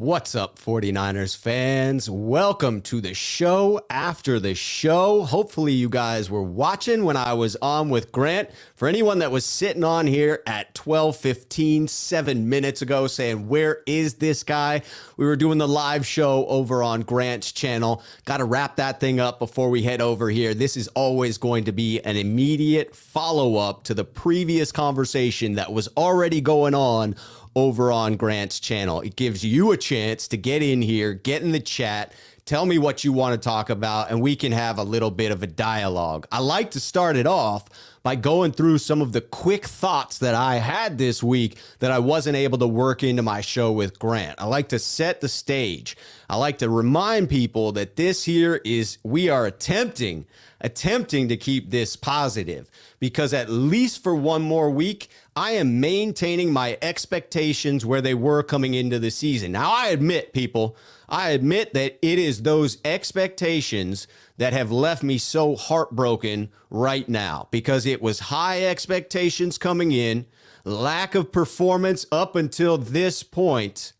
What's up, 49ers fans? Welcome to the show after the show. Hopefully you guys were watching when I was on with Grant. For anyone that was sitting on here at 12:15, 7 minutes ago saying, where is this guy? We were doing the live show over on Grant's channel. Got to wrap that thing up before we head over here. This is always going to be an immediate follow-up to the previous conversation that was already going on over on Grant's channel. It gives you a chance to get in here, get in the chat, tell me what you want to talk about, and we can have a little bit of a dialogue. I like to start it off by going through some of the quick thoughts that I had this week that I wasn't able to work into my show with Grant. I like to set the stage. I like to remind people that this here is, we are attempting to keep this positive, because at least for one more week, I am maintaining my expectations where they were coming into the season. Now, I admit, people, that it is those expectations that have left me so heartbroken right now, because it was high expectations coming in, lack of performance up until this point,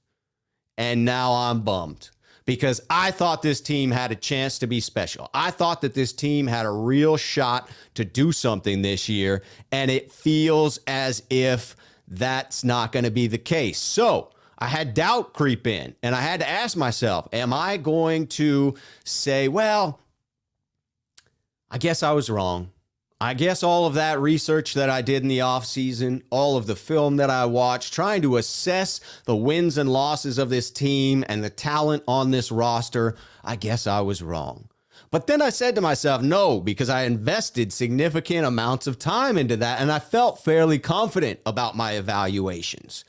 and now I'm bummed. Because I thought this team had a chance to be special. I thought that this team had a real shot to do something this year, and it feels as if that's not going to be the case. So I had doubt creep in, and I had to ask myself, am I going to say, well, I guess I was wrong. I guess all of that research that I did in the offseason, all of the film that I watched, trying to assess the wins and losses of this team and the talent on this roster, I guess I was wrong. But then I said to myself, no, because I invested significant amounts of time into that, and I felt fairly confident about my evaluations.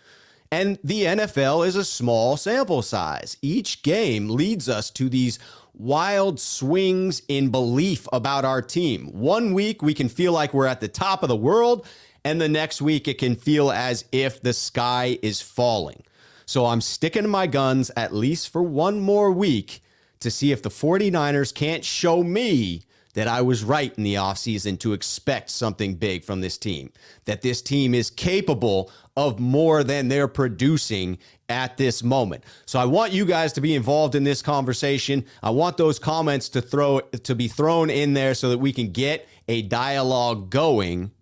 And the NFL is a small sample size. Each game leads us to these wild swings in belief about our team. One week we can feel like we're at the top of the world, and the next week it can feel as if the sky is falling. So I'm sticking to my guns at least for one more week to see if the 49ers can't show me that I was right in the offseason to expect something big from this team, that this team is capable of more than they're producing at this moment. So I want you guys to be involved in this conversation. I want those comments to be thrown in there so that we can get a dialogue going.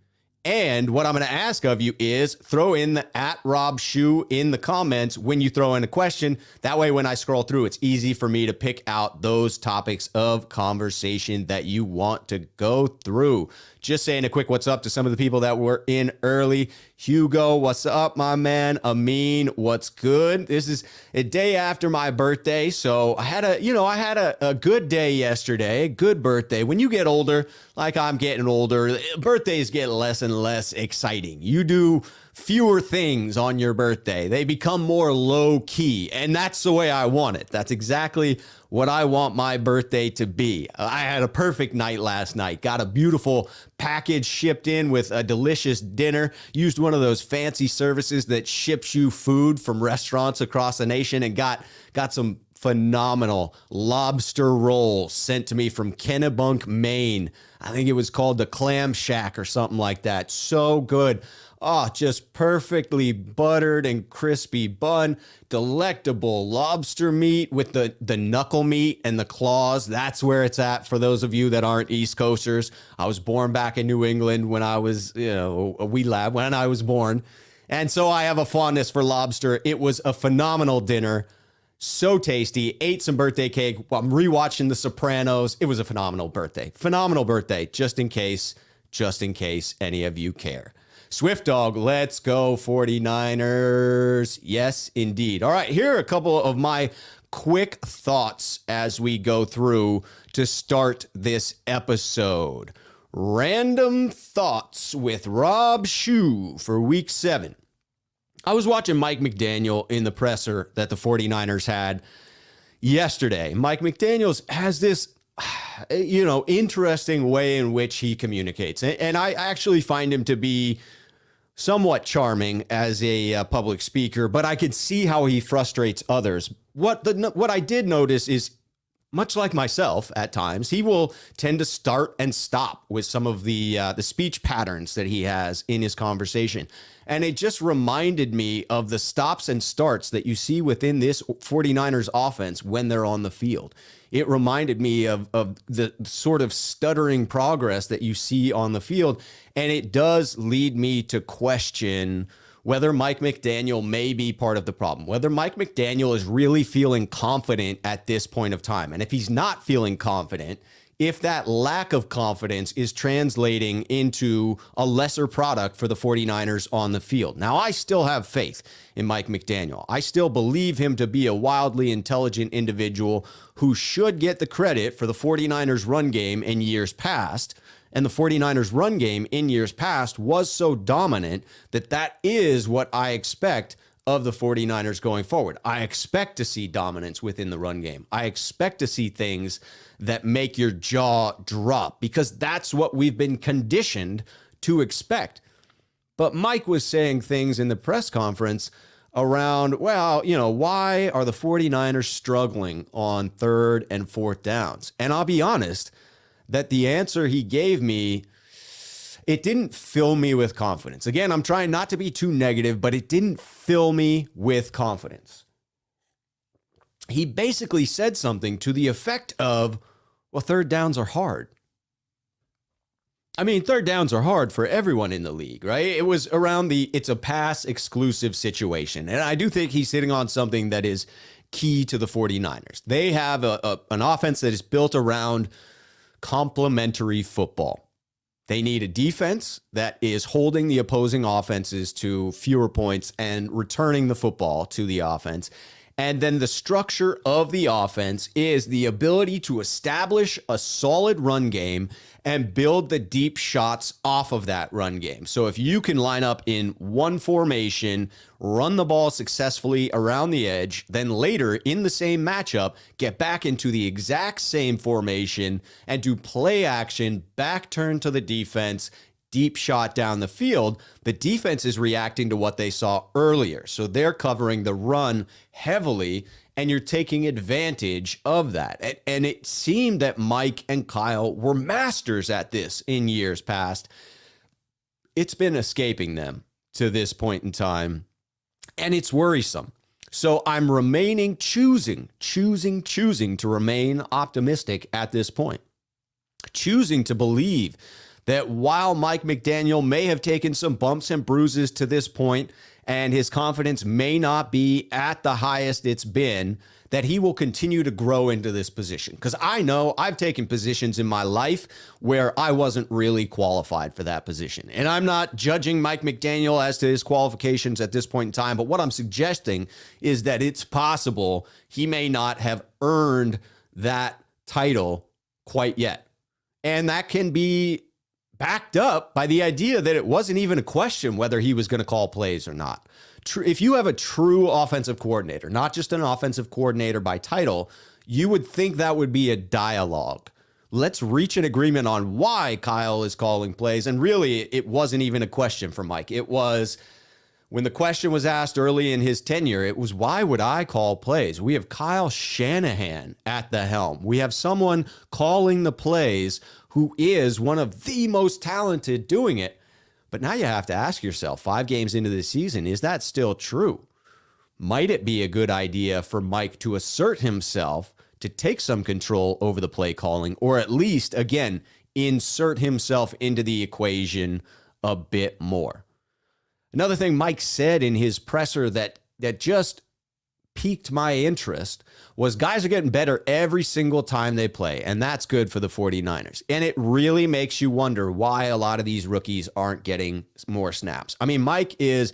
And what I'm going to ask of you is throw in the @RobShoe in the comments when you throw in a question. That way, when I scroll through, it's easy for me to pick out those topics of conversation that you want to go through. Just saying a quick what's up to some of the people that were in early. Hugo, what's up, my man? Amin, what's good? This is a day after my birthday, so I had a good day yesterday, a good birthday. When you get older, like I'm getting older, birthdays get less and less exciting. You do fewer things on your birthday. They become more low key, and that's the way I want it. That's exactly what I want my birthday to be. I had a perfect night last night. Got a beautiful package shipped in with a delicious dinner. Used one of those fancy services that ships you food from restaurants across the nation, and got some phenomenal lobster rolls sent to me from Kennebunk, Maine. I think it was called the Clam Shack or something like that. So good. Oh, just perfectly buttered and crispy bun. Delectable lobster meat with the knuckle meat and the claws. That's where it's at for those of you that aren't East Coasters. I was born back in New England when I was, a wee lad when I was born. And so I have a fondness for lobster. It was a phenomenal dinner. So tasty. Ate some birthday cake. I'm rewatching The Sopranos. It was a phenomenal birthday. Phenomenal birthday, just in case any of you care. Swift Dog, let's go 49ers. Yes, indeed. All right, here are a couple of my quick thoughts as we go through to start this episode. Random thoughts with Rob Shoe for week 7. I was watching Mike McDaniel in the presser that the 49ers had yesterday. Mike McDaniels has this interesting way in which he communicates. And I actually find him to be somewhat charming as a public speaker, but I could see how he frustrates others. What I did notice is much like myself at times, he will tend to start and stop with some of the speech patterns that he has in his conversation. And it just reminded me of the stops and starts that you see within this 49ers offense when they're on the field. It reminded me of the sort of stuttering progress that you see on the field. And it does lead me to question whether Mike McDaniel may be part of the problem, whether Mike McDaniel is really feeling confident at this point of time. And if he's not feeling confident, if that lack of confidence is translating into a lesser product for the 49ers on the field. Now, I still have faith in Mike McDaniel. I still believe him to be a wildly intelligent individual who should get the credit for the 49ers run game in years past. And the 49ers run game in years past was so dominant that that is what I expect of the 49ers going forward. I expect to see dominance within the run game. I expect to see things that make your jaw drop because that's what we've been conditioned to expect. But Mike was saying things in the press conference around, well, why are the 49ers struggling on 3rd and 4th downs? And I'll be honest, that the answer he gave me, it didn't fill me with confidence. Again, I'm trying not to be too negative, but it didn't fill me with confidence. He basically said something to the effect of, well, 3rd downs are hard. I mean, 3rd downs are hard for everyone in the league, right? It was around it's a pass exclusive situation. And I do think he's sitting on something that is key to the 49ers. They have an offense that is built around complementary football. They need a defense that is holding the opposing offenses to fewer points and returning the football to the offense. And then the structure of the offense is the ability to establish a solid run game and build the deep shots off of that run game. So if you can line up in one formation, run the ball successfully around the edge, then later in the same matchup, get back into the exact same formation and do play action, back turn to the defense, deep shot down the field, the defense is reacting to what they saw earlier. So they're covering the run heavily, and you're taking advantage of that. And it seemed that Mike and Kyle were masters at this in years past. It's been escaping them to this point in time, and it's worrisome. So I'm choosing to remain optimistic at this point, choosing to believe that while Mike McDaniel may have taken some bumps and bruises to this point, and his confidence may not be at the highest it's been, that he will continue to grow into this position. Because I know I've taken positions in my life where I wasn't really qualified for that position. And I'm not judging Mike McDaniel as to his qualifications at this point in time, but what I'm suggesting is that it's possible he may not have earned that title quite yet. And that can be backed up by the idea that it wasn't even a question whether he was going to call plays or not. If you have a true offensive coordinator, not just an offensive coordinator by title, you would think that would be a dialogue. Let's reach an agreement on why Kyle is calling plays. And really, it wasn't even a question for Mike. It was, when the question was asked early in his tenure, it was, why would I call plays? We have Kyle Shanahan at the helm. We have someone calling the plays who is one of the most talented doing it. But now you have to ask yourself, 5 games into the season, is that still true? Might it be a good idea for Mike to assert himself, to take some control over the play calling, or at least, again, insert himself into the equation a bit more? Another thing Mike said in his presser that just piqued my interest was guys are getting better every single time they play, and that's good for the 49ers. And it really makes you wonder why a lot of these rookies aren't getting more snaps. I mean, Mike is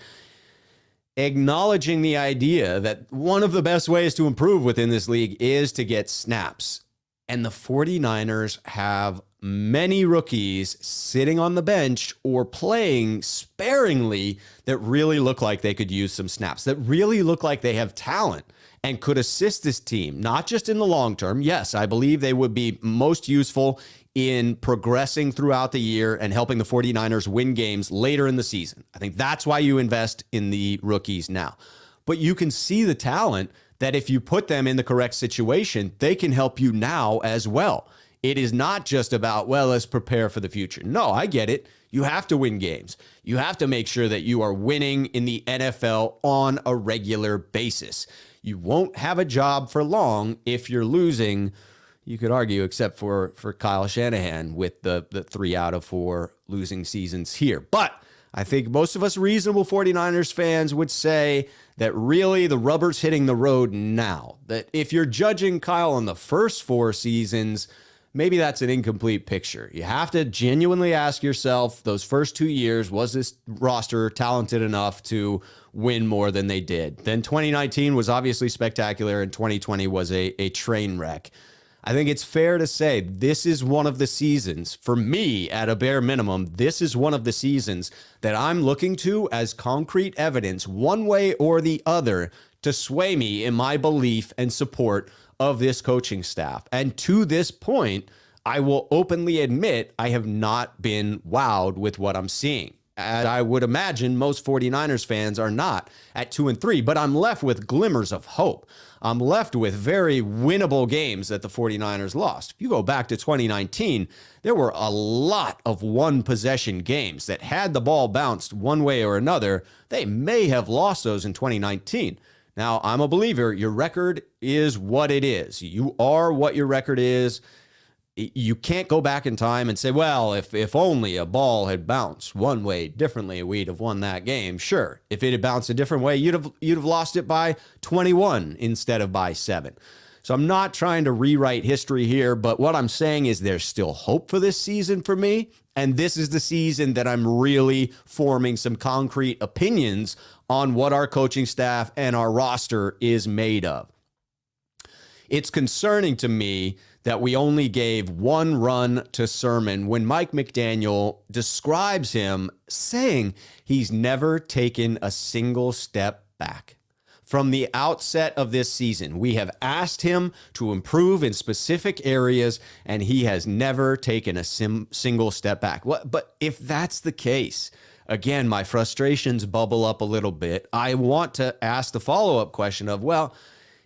acknowledging the idea that one of the best ways to improve within this league is to get snaps. And the 49ers have many rookies sitting on the bench or playing sparingly that really look like they could use some snaps, that really look like they have talent and could assist this team, not just in the long term. Yes, I believe they would be most useful in progressing throughout the year and helping the 49ers win games later in the season. I think that's why you invest in the rookies now. But you can see the talent that if you put them in the correct situation, they can help you now as well. It is not just about, well, let's prepare for the future. No, I get it. You have to win games. You have to make sure that you are winning in the NFL on a regular basis. You won't have a job for long if you're losing, you could argue, except for Kyle Shanahan with the 3 out of 4 losing seasons here. But I think most of us reasonable 49ers fans would say that really the rubber's hitting the road now. That if you're judging Kyle on the first 4 seasons, maybe that's an incomplete picture. You have to genuinely ask yourself, those first 2 years, was this roster talented enough to win more than they did? Then 2019 was obviously spectacular, and 2020 was a train wreck. I think it's fair to say this is one of the seasons, for me at a bare minimum, this is one of the seasons that I'm looking to as concrete evidence, one way or the other, to sway me in my belief and support of this coaching staff. And to this point, I will openly admit I have not been wowed with what I'm seeing. And I would imagine most 49ers fans are not at 2-3, but I'm left with glimmers of hope. I'm left with very winnable games that the 49ers lost. If you go back to 2019, there were a lot of one-possession games that had the ball bounced one way or another. They may have lost those in 2019. Now, I'm a believer. Your record is what it is. You are what your record is. You can't go back in time and say, well, if only a ball had bounced one way differently, we'd have won that game. Sure, if it had bounced a different way, you'd have lost it by 21 instead of by 7. So I'm not trying to rewrite history here, but what I'm saying is there's still hope for this season for me. And this is the season that I'm really forming some concrete opinions on what our coaching staff and our roster is made of. It's concerning to me that we only gave 1 run to Sermon when Mike McDaniel describes him saying he's never taken a single step back. From the outset of this season, we have asked him to improve in specific areas, and he has never taken a single step back. But if that's the case, again, my frustrations bubble up a little bit. I want to ask the follow-up question of, well,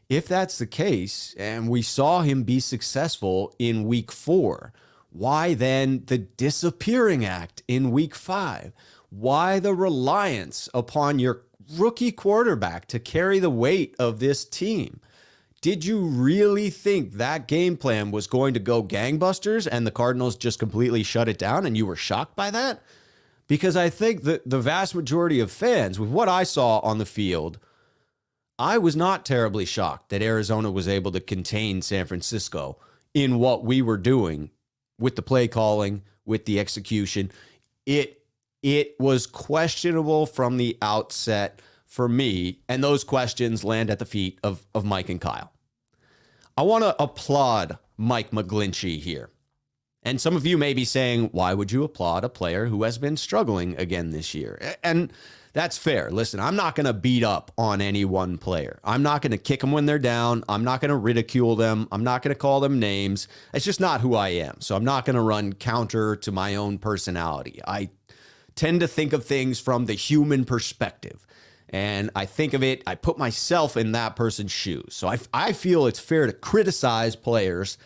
if that's the case, and we saw him be successful in week 4, why then the disappearing act in week 5? Why the reliance upon your rookie quarterback to carry the weight of this team? Did you really think that game plan was going to go gangbusters and the Cardinals just completely shut it down and you were shocked by that? Because I think that the vast majority of fans, with what I saw on the field, I was not terribly shocked that Arizona was able to contain San Francisco in what we were doing with the play calling, with the execution. It was questionable from the outset for me, and those questions land at the feet of Mike and Kyle. I want to applaud Mike McGlinchey here. And some of you may be saying, why would you applaud a player who has been struggling again this year? And that's fair. Listen, I'm not going to beat up on any one player. I'm not going to kick them when they're down. I'm not going to ridicule them. I'm not going to call them names. It's just not who I am. So I'm not going to run counter to my own personality. I tend to think of things from the human perspective. And I think of it, I put myself in that person's shoes. So I feel it's fair to criticize players,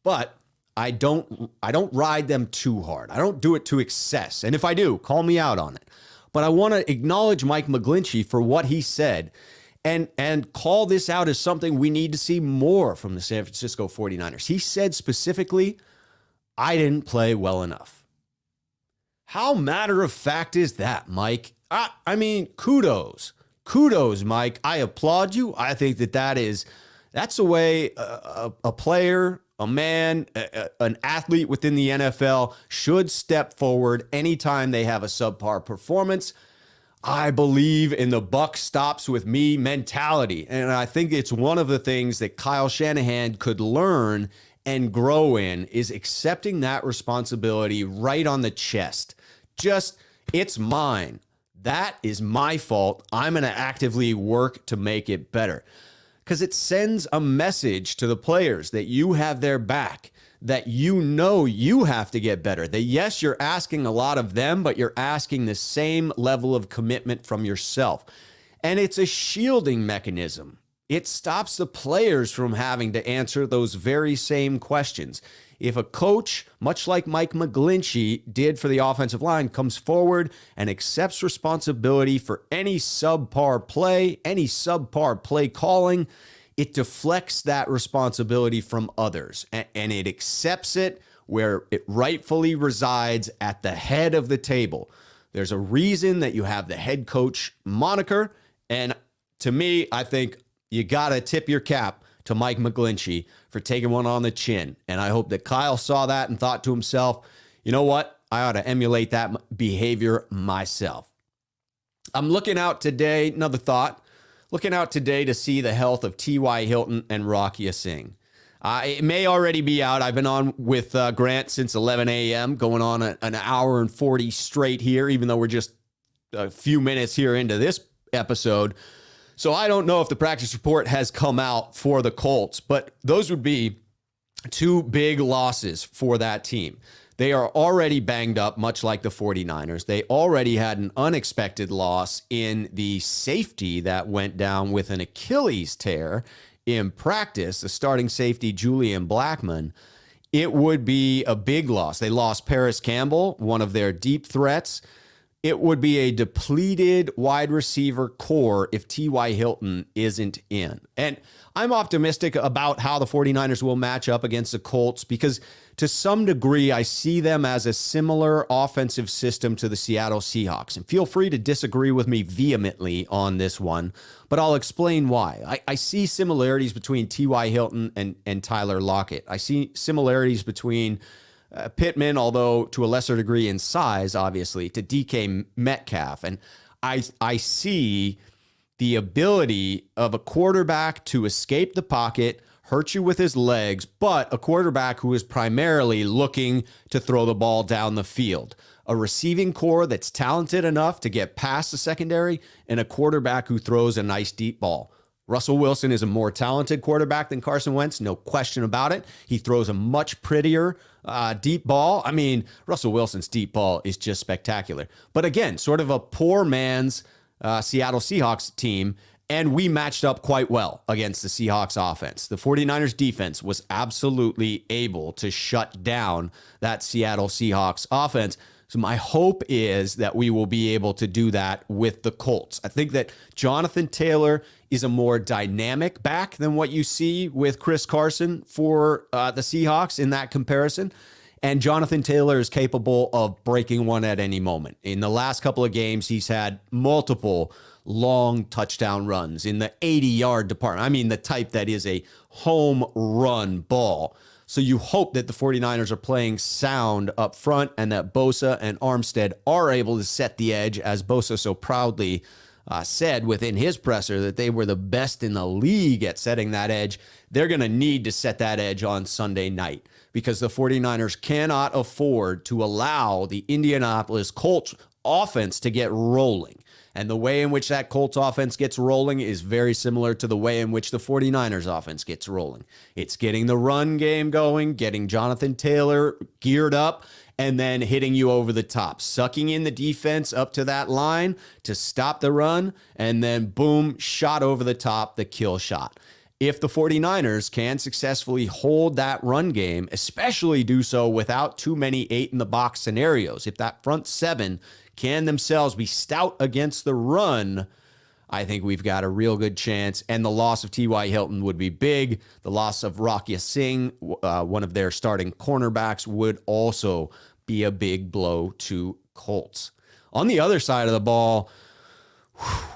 but I don't ride them too hard. I don't do it to excess. And if I do, call me out on it. But I want to acknowledge Mike McGlinchey for what he said and call this out as something we need to see more from the San Francisco 49ers. He said specifically, I didn't play well enough. How matter of fact is that, Mike? I mean, kudos, Mike. I applaud you. I think that's the way a player, a man, an athlete within the NFL should step forward anytime they have a subpar performance. I believe in the buck stops with me mentality. And I think it's one of the things that Kyle Shanahan could learn and grow in is accepting that responsibility right on the chest. Just, it's mine. That is my fault. I'm going to actively work to make it better. Because it sends a message to the players that you have their back, that you know you have to get better. That yes, you're asking a lot of them, but you're asking the same level of commitment from yourself. And it's a shielding mechanism. it stops the players from having to answer those very same questions. If a coach, much like Mike McGlinchey did for the offensive line, comes forward and accepts responsibility for any subpar play calling, it deflects that responsibility from others, and it accepts it where it rightfully resides, at the head of the table. There's a reason that you have the head coach moniker, and to me, I think you got to tip your cap to Mike McGlinchey for taking one on the chin. And I hope that Kyle saw that and thought to himself, you know what? I ought to emulate that behavior myself. I'm looking out today, another thought, looking out today to see the health of T.Y. Hilton and Rocky Singh. It may already be out. I've been on with Grant since 11 a.m., going on an hour and 40 straight here, even though we're just a few minutes here into this episode. So I don't know if the practice report has come out for the Colts, but those would be two big losses for that team. They are already banged up, much like the 49ers. They already had an unexpected loss in the safety that went down with an Achilles tear in practice, the starting safety, Julian Blackmon. It would be a big loss. They lost Paris Campbell, one of their deep threats. It would be a depleted wide receiver core if T.Y. Hilton isn't in. And I'm optimistic about how the 49ers will match up against the Colts because to some degree, I see them as a similar offensive system to the Seattle Seahawks. And feel free to disagree with me vehemently on this one, but I'll explain why. I see similarities between T.Y. Hilton and Tyler Lockett. I see similarities between Pittman, although to a lesser degree in size, obviously, to DK Metcalf. And I see the ability of a quarterback to escape the pocket, hurt you with his legs, but a quarterback who is primarily looking to throw the ball down the field. A receiving core that's talented enough to get past the secondary, and a quarterback who throws a nice deep ball. Russell Wilson is a more talented quarterback than Carson Wentz, no question about it. He throws a much prettier deep ball. I mean, Russell Wilson's deep ball is just spectacular. But again, sort of a poor man's Seattle Seahawks team, and we matched up quite well against the Seahawks offense. The 49ers defense was absolutely able to shut down that Seattle Seahawks offense. So my hope is that we will be able to do that with the Colts. I think that Jonathan Taylor is a more dynamic back than what you see with Chris Carson for the Seahawks in that comparison. And Jonathan Taylor is capable of breaking one at any moment. In the last couple of games, he's had multiple long touchdown runs in the 80-yard department. I mean, the type that is a home run ball. So you hope that the 49ers are playing sound up front and that Bosa and Armstead are able to set the edge, as Bosa so proudly said within his presser that they were the best in the league at setting that edge. They're going to need to set that edge on Sunday night because the 49ers cannot afford to allow the Indianapolis Colts offense to get rolling. And the way in which that Colts offense gets rolling is very similar to the way in which the 49ers offense gets rolling. It's getting the run game going, getting Jonathan Taylor geared up, and then hitting you over the top, sucking in the defense up to that line to stop the run, and then boom, shot over the top, the kill shot. If the 49ers can successfully hold that run game, especially do so without too many 8-in-the-box scenarios, if that front seven can themselves be stout against the run, I think we've got a real good chance. And the loss of T.Y. Hilton would be big. The loss of Rocky Singh, one of their starting cornerbacks, would also be a big blow to Colts. On the other side of the ball,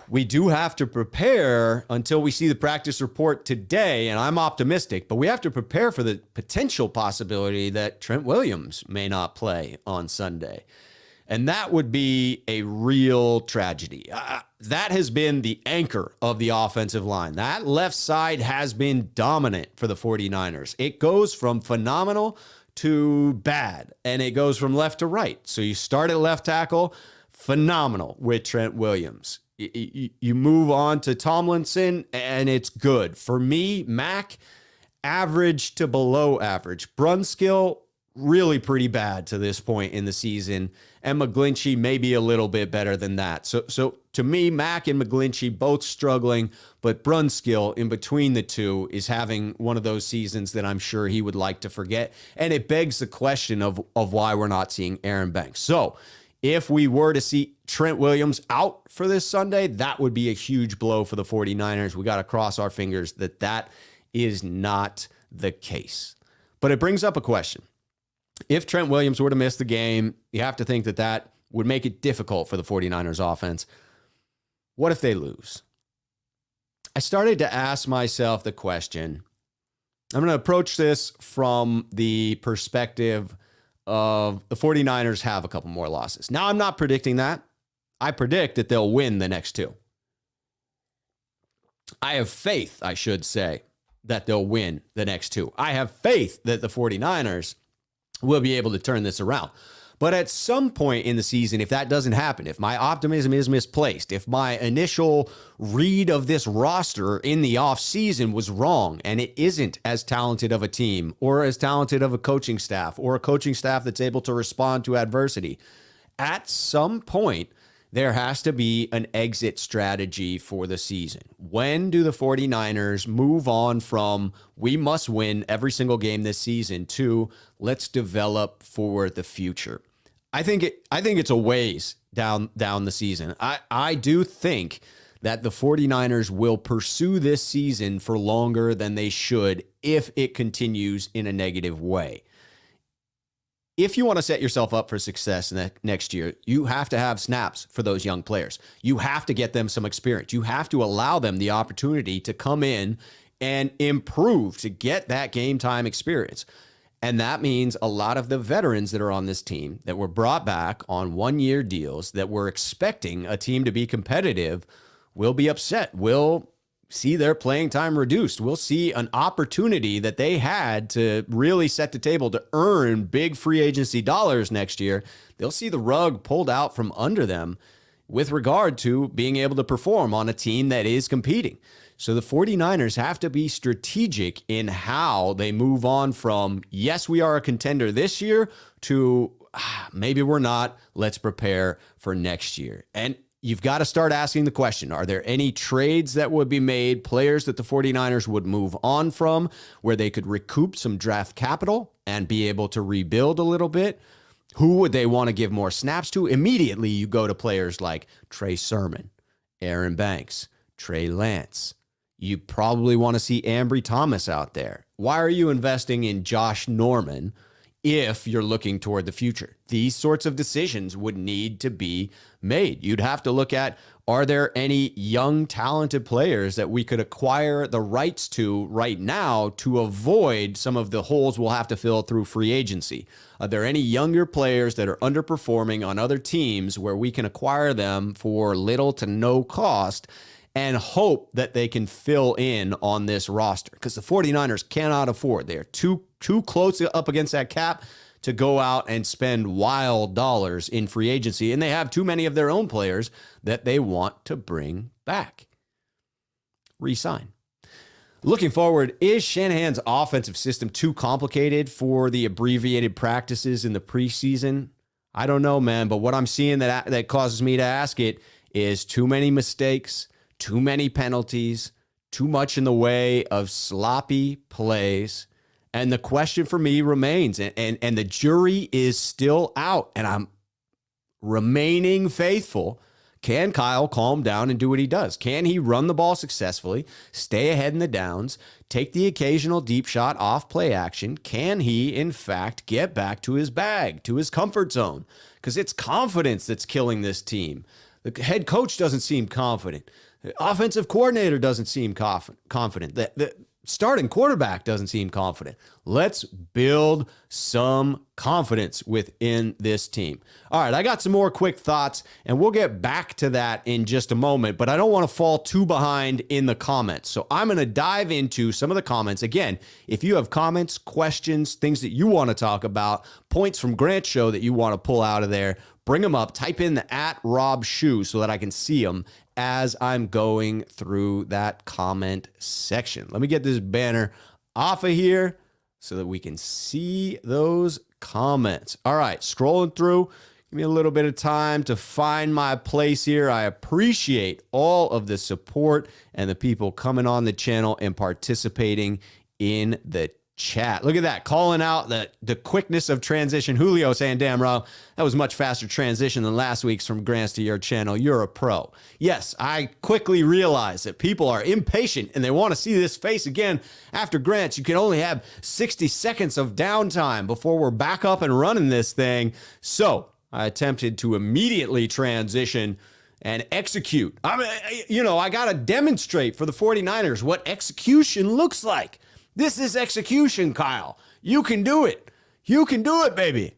we do have to prepare until we see the practice report today, and I'm optimistic, but we have to prepare for the potential possibility that Trent Williams may not play on Sunday. And that would be a real tragedy. That has been the anchor of the offensive line. That left side has been dominant for the 49ers. It goes from phenomenal to bad, and it goes from left to right. So you start at left tackle, phenomenal with Trent Williams. You move on to Tomlinson, and it's good. For me, Mack, average to below average. Brunskill, really pretty bad to this point in the season, and McGlinchey maybe a little bit better than that. So to me, Mack and McGlinchey both struggling, but Brunskill in between the two is having one of those seasons that I'm sure he would like to forget. And it begs the question of why we're not seeing Aaron Banks. So if we were to see Trent Williams out for this Sunday, that would be a huge blow for the 49ers. We got to cross our fingers that that is not the case. But it brings up a question. If Trent Williams were to miss the game, you have to think that that would make it difficult for the 49ers offense. What if they lose? I started to ask myself the question. I'm going to approach this from the perspective of the 49ers have a couple more losses. Now, I'm not predicting that. I predict that they'll win the next two. I have faith, I should say, that they'll win the next two. I have faith that the 49ers will be able to turn this around. But at some point in the season, if that doesn't happen, if my optimism is misplaced, if my initial read of this roster in the offseason was wrong and it isn't as talented of a team or as talented of a coaching staff or a coaching staff that's able to respond to adversity, at some point, there has to be an exit strategy for the season. When do the 49ers move on from we must win every single game this season to let's develop for the future? I think it's a ways down the season. I do think that the 49ers will pursue this season for longer than they should if it continues in a negative way. If you want to set yourself up for success next year, you have to have snaps for those young players. You have to get them some experience. You have to allow them the opportunity to come in and improve, to get that game time experience. And that means a lot of the veterans that are on this team that were brought back on one-year deals that were expecting a team to be competitive will be upset, will see their playing time reduced. We'll see an opportunity that they had to really set the table to earn big free agency dollars next year. They'll see the rug pulled out from under them with regard to being able to perform on a team that is competing. So the 49ers have to be strategic in how they move on from, yes, we are a contender this year, to maybe we're not. Let's prepare for next year. And you've got to start asking the question, are there any trades that would be made, players that the 49ers would move on from, where they could recoup some draft capital and be able to rebuild a little bit? Who would they want to give more snaps to? Immediately, you go to players like Trey Sermon, Aaron Banks, Trey Lance. You probably want to see Ambry Thomas out there. Why are you investing in Josh Norman if you're looking toward the future? These sorts of decisions would need to be made. You'd have to look at, are there any young, talented players that we could acquire the rights to right now to avoid some of the holes we'll have to fill through free agency? Are there any younger players that are underperforming on other teams where we can acquire them for little to no cost and hope that they can fill in on this roster? Because the 49ers cannot afford. They're too close up against that cap to go out and spend wild dollars in free agency. And they have too many of their own players that they want to bring back. Re-sign. Looking forward, is Shanahan's offensive system too complicated for the abbreviated practices in the preseason? I don't know, man. But what I'm seeing that causes me to ask it is too many mistakes, too many penalties, too much in the way of sloppy plays. And the question for me remains, and the jury is still out, and I'm remaining faithful. Can Kyle calm down and do what he does? Can he run the ball successfully, stay ahead in the downs, take the occasional deep shot off play action? Can he, in fact, get back to his bag, to his comfort zone? Because it's confidence that's killing this team. The head coach doesn't seem confident. The offensive coordinator doesn't seem confident. The starting quarterback doesn't seem confident. Let's build some confidence within this team. All right, I got some more quick thoughts, and we'll get back to that in just a moment, but I don't want to fall too behind in the comments. So I'm going to dive into some of the comments. Again, if you have comments, questions, things that you want to talk about, points from Grant Show that you want to pull out of there, bring them up. Type in the @RobShoe so that I can see them as I'm going through that comment section. Let me get this banner off of here so that we can see those comments. All right, scrolling through. Give me a little bit of time to find my place here. I appreciate all of the support and the people coming on the channel and participating in the chat. Look at that, calling out the quickness of transition. Julio saying, damn, Ro, that was much faster transition than last week's from Grants to your channel. You're a pro. Yes, I quickly realized that people are impatient and they want to see this face again. After Grants, you can only have 60 seconds of downtime before we're back up and running this thing. So I attempted to immediately transition and execute. I mean, I got to demonstrate for the 49ers what execution looks like. This is execution, Kyle. You can do it. You can do it, baby.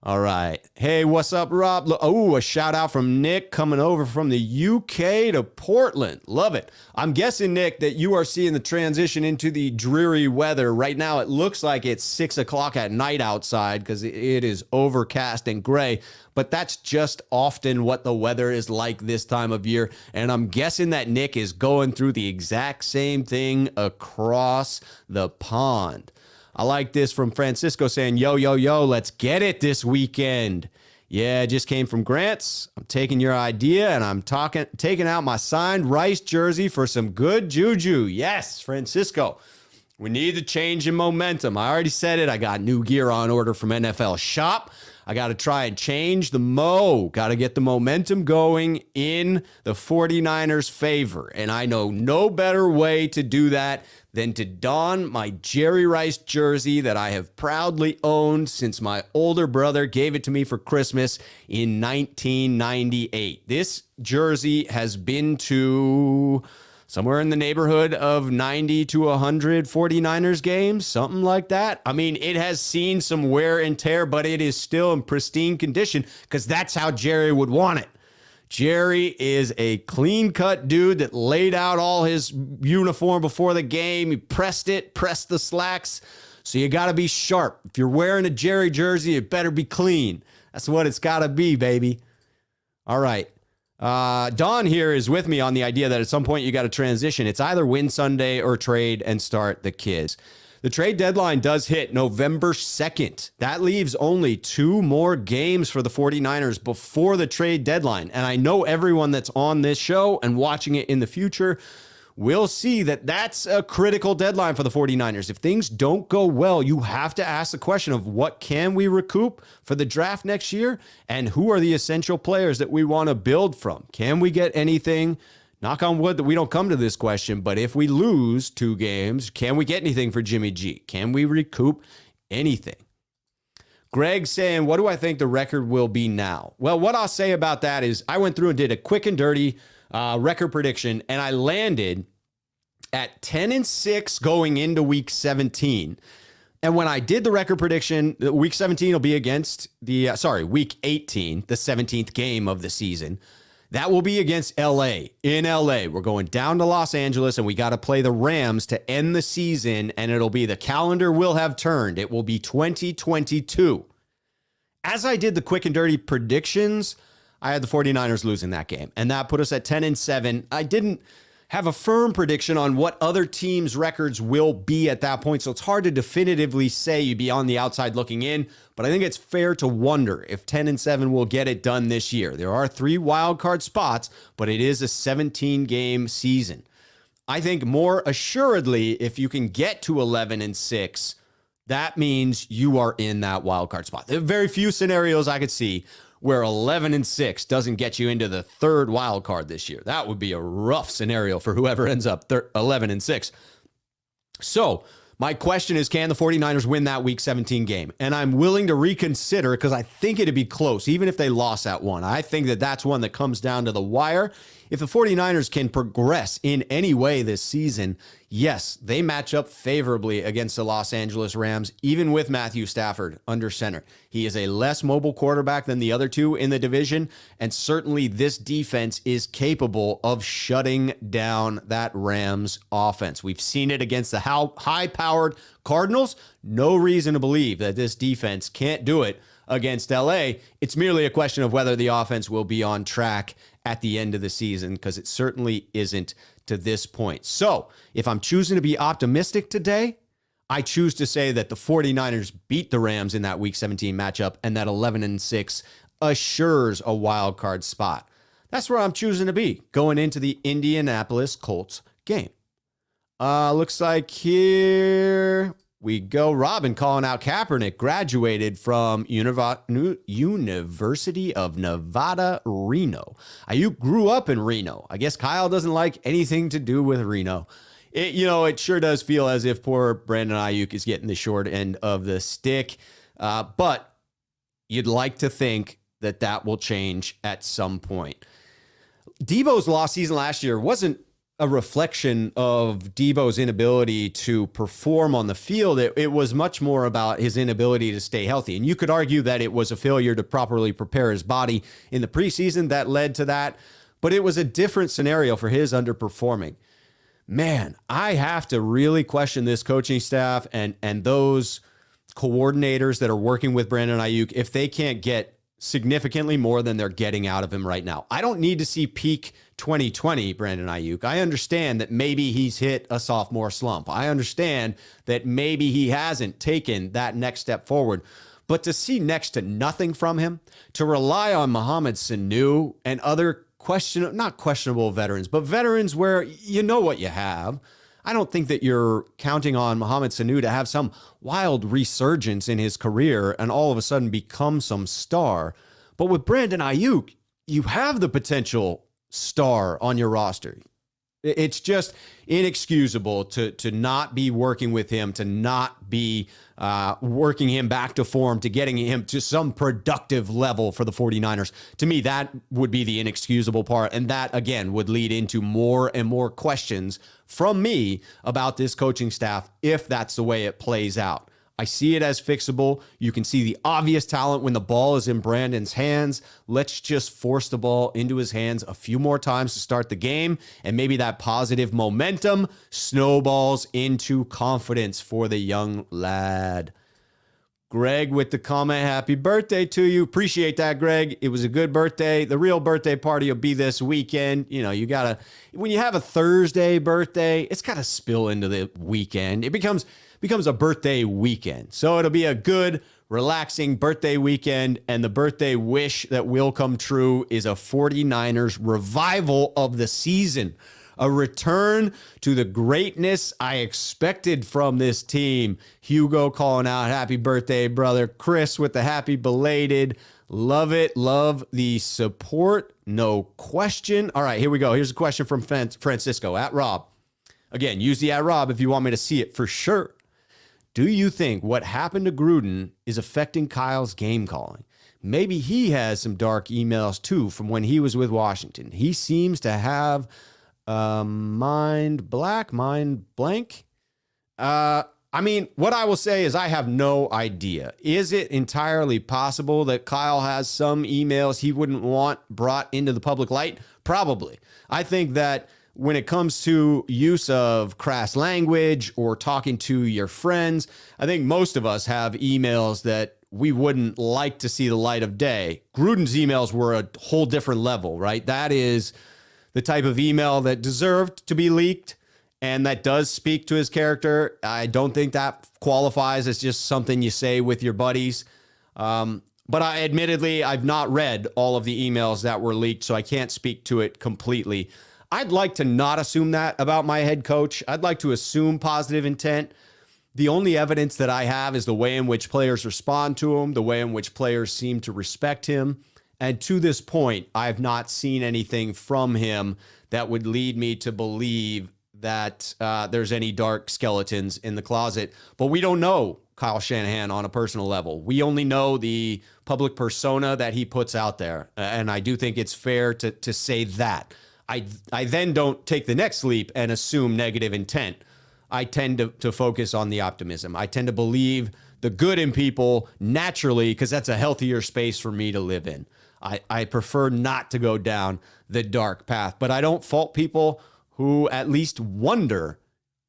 All right. Hey, what's up, Rob? Oh, a shout out from Nick coming over from the UK to Portland. Love it. I'm guessing, Nick, that you are seeing the transition into the dreary weather. Right now, it looks like it's 6 o'clock at night outside because it is overcast and gray. But that's just often what the weather is like this time of year. And I'm guessing that Nick is going through the exact same thing across the pond. I like this from Francisco saying, yo, let's get it this weekend. Yeah, it just came from Grants. I'm taking your idea and I'm taking out my signed Rice jersey for some good juju. Yes, Francisco, we need the change in momentum. I already said it. I got new gear on order from NFL Shop. I got to try and change the mo. Got to get the momentum going in the 49ers' favor. And I know no better way to do that than to don my Jerry Rice jersey that I have proudly owned since my older brother gave it to me for Christmas in 1998. This jersey has been to somewhere in the neighborhood of 90 to 100 49ers games, something like that. I mean, it has seen some wear and tear, but it is still in pristine condition because that's how Jerry would want it. Jerry is a clean-cut dude that laid out all his uniform before the game. He pressed the slacks. So you got to be sharp. If you're wearing a Jerry jersey, it better be clean. That's what it's got to be, baby. All right. Don here is with me on the idea that at some point you got to transition. It's either win Sunday or trade and start the kids. The trade deadline does hit November 2nd. That leaves only 2 more games for the 49ers before the trade deadline. And I know everyone that's on this show and watching it in the future will see that that's a critical deadline for the 49ers. If things don't go well, you have to ask the question of what can we recoup for the draft next year? And who are the essential players that we want to build from? Can we get anything? Knock on wood that we don't come to this question, but if we lose 2 games, can we get anything for Jimmy G? Can we recoup anything? Greg saying, what do I think the record will be now? Well, what I'll say about that is I went through and did a quick and dirty record prediction, and I landed at 10-6 going into week 17. And when I did the record prediction, week 17 will be against week 18, the 17th game of the season. That will be against LA. In LA, we're going down to Los Angeles, and we got to play the Rams to end the season, and it'll be the calendar will have turned. It will be 2022. As I did the quick and dirty predictions, I had the 49ers losing that game, and that put us at 10-7. I didn't have a firm prediction on what other teams' records will be at that point, so it's hard to definitively say you'd be on the outside looking in, but I think it's fair to wonder if 10-7 will get it done this year. There are 3 wild card spots, but it is a 17-game season. I think more assuredly, if you can get to 11-6, that means you are in that wild card spot. There are very few scenarios I could see where 11-6 doesn't get you into the 3rd wild card this year. That would be a rough scenario for whoever ends up 11-6. So my question is, can the 49ers win that week 17 game? And I'm willing to reconsider because I think it'd be close, even if they lost that one. I think that that's one that comes down to the wire. If the 49ers can progress in any way this season, yes, they match up favorably against the Los Angeles Rams, even with Matthew Stafford under center. He is a less mobile quarterback than the other 2 in the division, and certainly this defense is capable of shutting down that Rams offense. We've seen it against the high-powered Cardinals. No reason to believe that this defense can't do it against LA. It's merely a question of whether the offense will be on track at the end of the season, because it certainly isn't to this point. So if I'm choosing to be optimistic today, I choose to say that the 49ers beat the Rams in that Week 17 matchup, and that 11-6 assures a wild card spot. That's where I'm choosing to be going into the Indianapolis Colts game. Looks like here we go. Robin calling out Kaepernick, graduated from University of Nevada, Reno. Ayuk grew up in Reno. I guess Kyle doesn't like anything to do with Reno. It sure does feel as if poor Brandon Ayuk is getting the short end of the stick. But you'd like to think that will change at some point. Debo's lost season last year wasn't a reflection of Debo's inability to perform on the field. It was much more about his inability to stay healthy. And you could argue that it was a failure to properly prepare his body in the preseason that led to that. But it was a different scenario for his underperforming. Man, I have to really question this coaching staff and those coordinators that are working with Brandon Ayuk if they can't get significantly more than they're getting out of him right now. I don't need to see peak 2020 Brandon Ayuk. I understand that maybe he's hit a sophomore slump. I understand that maybe he hasn't taken that next step forward. But to see next to nothing from him, to rely on Mohamed Sanu and other not questionable veterans, but veterans where you know what you have. I don't think that you're counting on Mohamed Sanu to have some wild resurgence in his career and all of a sudden become some star. But with Brandon Ayuk, you have the potential star on your roster. It's just inexcusable to not be working with him, to not be working him back to form, to getting him to some productive level for the 49ers. To me, that would be the inexcusable part. And that, again, would lead into more and more questions from me about this coaching staff if that's the way it plays out. I see it as fixable. You can see the obvious talent when the ball is in Brandon's hands. Let's just force the ball into his hands a few more times to start the game, and maybe that positive momentum snowballs into confidence for the young lad. Greg with the comment, happy birthday to you. Appreciate that, Greg. It was a good birthday. The real birthday party will be this weekend. You gotta, when you have a Thursday birthday, it's gotta spill into the weekend. It becomes a birthday weekend. So it'll be a good, relaxing birthday weekend. And the birthday wish that will come true is a 49ers revival of the season. A return to the greatness I expected from this team. Hugo calling out, happy birthday, brother. Chris with the happy belated. Love it. Love the support. No question. All right, here we go. Here's a question from Francisco at Rob. Again, use the at Rob if you want me to see it for sure. Do you think what happened to Gruden is affecting Kyle's game calling? Maybe he has some dark emails too from when he was with Washington. He seems to have mind blank. What I will say is I have no idea. Is it entirely possible that Kyle has some emails he wouldn't want brought into the public light? Probably. I think that when it comes to use of crass language or talking to your friends, I think most of us have emails that we wouldn't like to see the light of day. Gruden's emails were a whole different level, right? That is the type of email that deserved to be leaked and that does speak to his character. I don't think that qualifies as just something you say with your buddies. But admittedly, I've not read all of the emails that were leaked, so I can't speak to it completely. I'd like to not assume that about my head coach. I'd like to assume positive intent. The only evidence that I have is the way in which players respond to him, the way in which players seem to respect him. And to this point, I've not seen anything from him that would lead me to believe that there's any dark skeletons in the closet. But we don't know Kyle Shanahan on a personal level. We only know the public persona that he puts out there. And I do think it's fair to say that. I then don't take the next leap and assume negative intent. I tend to focus on the optimism. I tend to believe the good in people naturally because that's a healthier space for me to live in. I prefer not to go down the dark path, but I don't fault people who at least wonder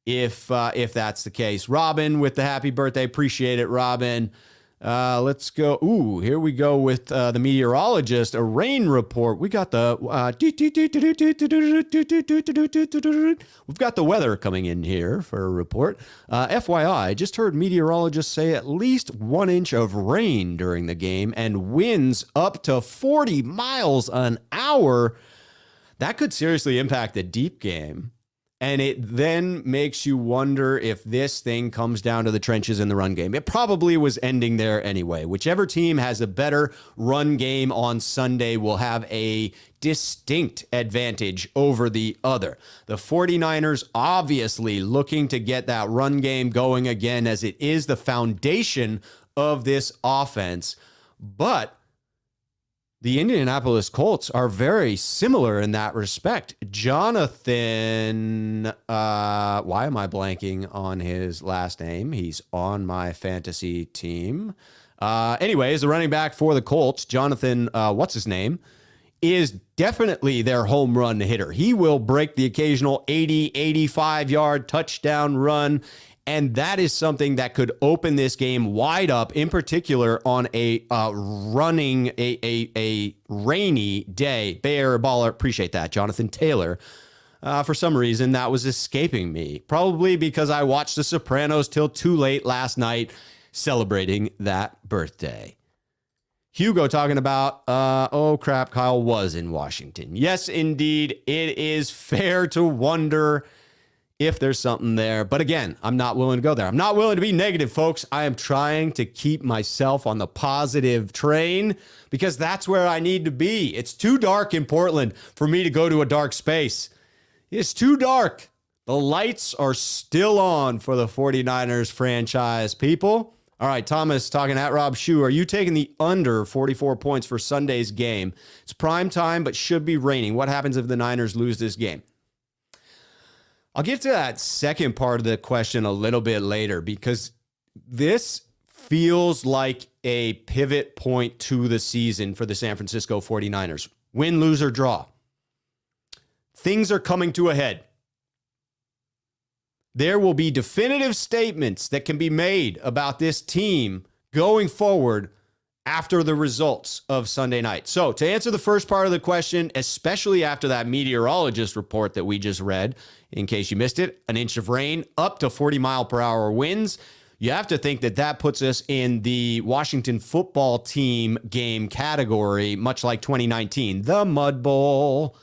if that's the case. Robin with the happy birthday. Appreciate it, Robin. Let's go. Ooh, here we go with the meteorologist. A rain report. We got the we've got the weather coming in here for a report. FYI, I just heard meteorologists say at least 1 inch of rain during the game and winds up to 40 miles an hour. That could seriously impact the deep game. And it then makes you wonder if this thing comes down to the trenches in the run game. It probably was ending there anyway. Whichever team has a better run game on Sunday will have a distinct advantage over the other. The 49ers obviously looking to get that run game going again, as it is the foundation of this offense. But the Indianapolis Colts are very similar in that respect. Jonathan, why am I blanking on his last name? He's on my fantasy team. Anyways, the running back for the Colts, Jonathan, what's his name, is definitely their home run hitter. He will break the occasional 80, 85-yard touchdown run. And that is something that could open this game wide up, in particular on a rainy day. Bay Area baller, appreciate that, Jonathan Taylor. For some reason, that was escaping me. Probably because I watched The Sopranos till too late last night, celebrating that birthday. Hugo talking about, oh crap, Kyle was in Washington. Yes, indeed, it is fair to wonder if there's something there. But again, I'm not willing to go there. I'm not willing to be negative, folks. I am trying to keep myself on the positive train because that's where I need to be. It's too dark in Portland for me to go to a dark space. It's too dark. The lights are still on for the 49ers franchise, people. All right, Thomas talking at Rob Shue. Are you taking the under 44 points for Sunday's game? It's prime time, but should be raining. What happens if the Niners lose this game? I'll get to that second part of the question a little bit later because this feels like a pivot point to the season for the San Francisco 49ers. Win, lose, or draw. Things are coming to a head. There will be definitive statements that can be made about this team going forward after the results of Sunday night. So to answer the first part of the question, especially after that meteorologist report that we just read, in case you missed it, an inch of rain, up to 40-mile-per-hour winds, you have to think that that puts us in the Washington football team game category, much like 2019, the Mud Bowl.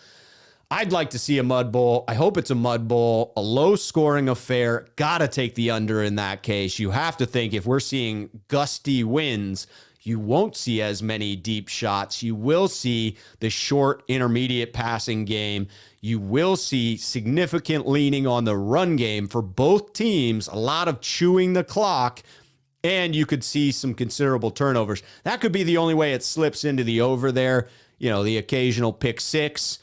I'd like to see a Mud Bowl. I hope it's a Mud Bowl, a low-scoring affair. Got to take the under in that case. You have to think if we're seeing gusty winds, you won't see as many deep shots. You will see the short, intermediate passing game. You will see significant leaning on the run game for both teams, a lot of chewing the clock, and you could see some considerable turnovers. That could be the only way it slips into the over there. You know, the occasional pick six,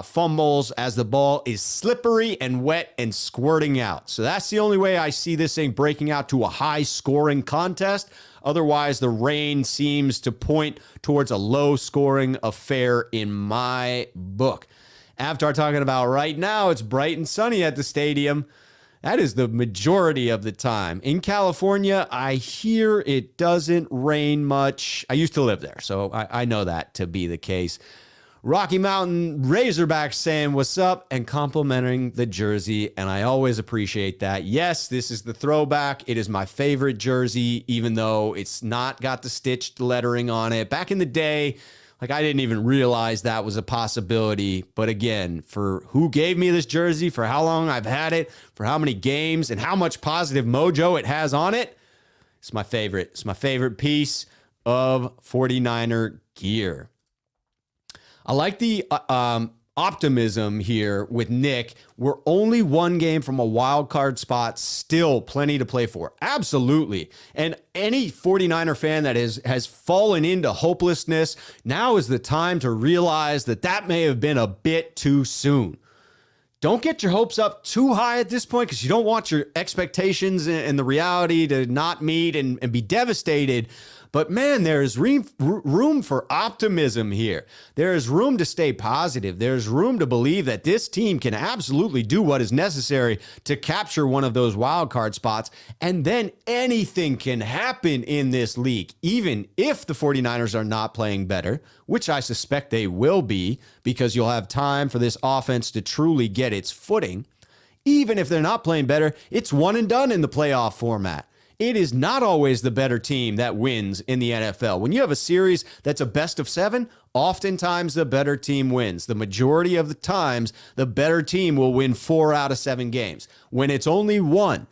fumbles as the ball is slippery and wet and squirting out. So that's the only way I see this thing breaking out to a high-scoring contest. Otherwise, the rain seems to point towards a low-scoring affair in my book. Avatar talking about right now, it's bright and sunny at the stadium. That is the majority of the time. In California, I hear it doesn't rain much. I used to live there, so I know that to be the case. Rocky Mountain Razorback saying what's up and complimenting the jersey, and I always appreciate that. Yes, this is the throwback. It is my favorite jersey, even though it's not got the stitched lettering on it. Back in the day, like I didn't even realize that was a possibility. But again, for who gave me this jersey, for how long I've had it, for how many games, and how much positive mojo it has on it, it's my favorite. It's my favorite piece of 49er gear. I like the optimism here with Nick. We're only one game from a wild card spot, still plenty to play for. Absolutely. And any 49er fan that has fallen into hopelessness, now is the time to realize that that may have been a bit too soon. Don't get your hopes up too high at this point because you don't want your expectations and the reality to not meet and be devastated. But man, there's room for optimism here. There is room to stay positive. There's room to believe that this team can absolutely do what is necessary to capture one of those wild card spots. And then anything can happen in this league, even if the 49ers are not playing better, which I suspect they will be, because you'll have time for this offense to truly get its footing. Even if they're not playing better, it's one and done in the playoff format. It is not always the better team that wins in the NFL. When you have a series that's a best of 7, oftentimes the better team wins. The majority of the times, the better team will win 4 out of 7 games. When it's only 1,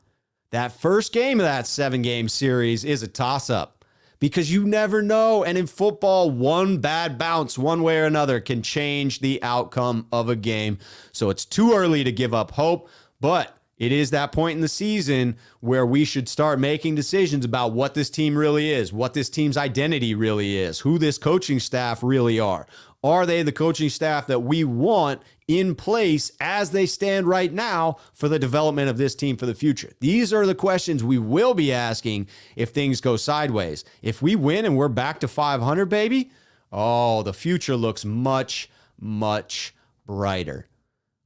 that first game of that 7-game series is a toss-up, because you never know. And in football, one bad bounce one way or another can change the outcome of a game. So it's too early to give up hope, but it is that point in the season where we should start making decisions about what this team really is, what this team's identity really is, who this coaching staff really are. Are they the coaching staff that we want in place as they stand right now for the development of this team for the future? These are the questions we will be asking if things go sideways. If we win and we're back to 500, baby, oh, the future looks much, much brighter.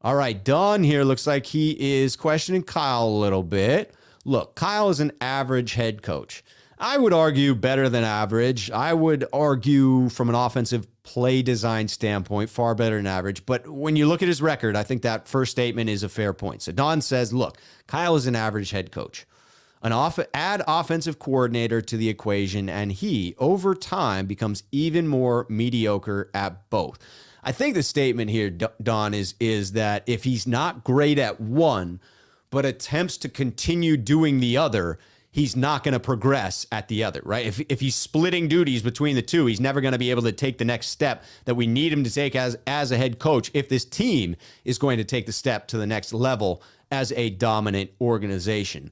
All right, Don here looks like he is questioning Kyle a little bit. Look, Kyle is an average head coach. I would argue better than average. I would argue from an offensive play design standpoint, far better than average. But when you look at his record, I think that first statement is a fair point. So Don says, look, Kyle is an average head coach. Add offensive coordinator to the equation, and he, over time, becomes even more mediocre at both. I think the statement here, Don, is that if he's not great at one, but attempts to continue doing the other, he's not going to progress at the other, right? If he's splitting duties between the two, he's never going to be able to take the next step that we need him to take as a head coach if this team is going to take the step to the next level as a dominant organization.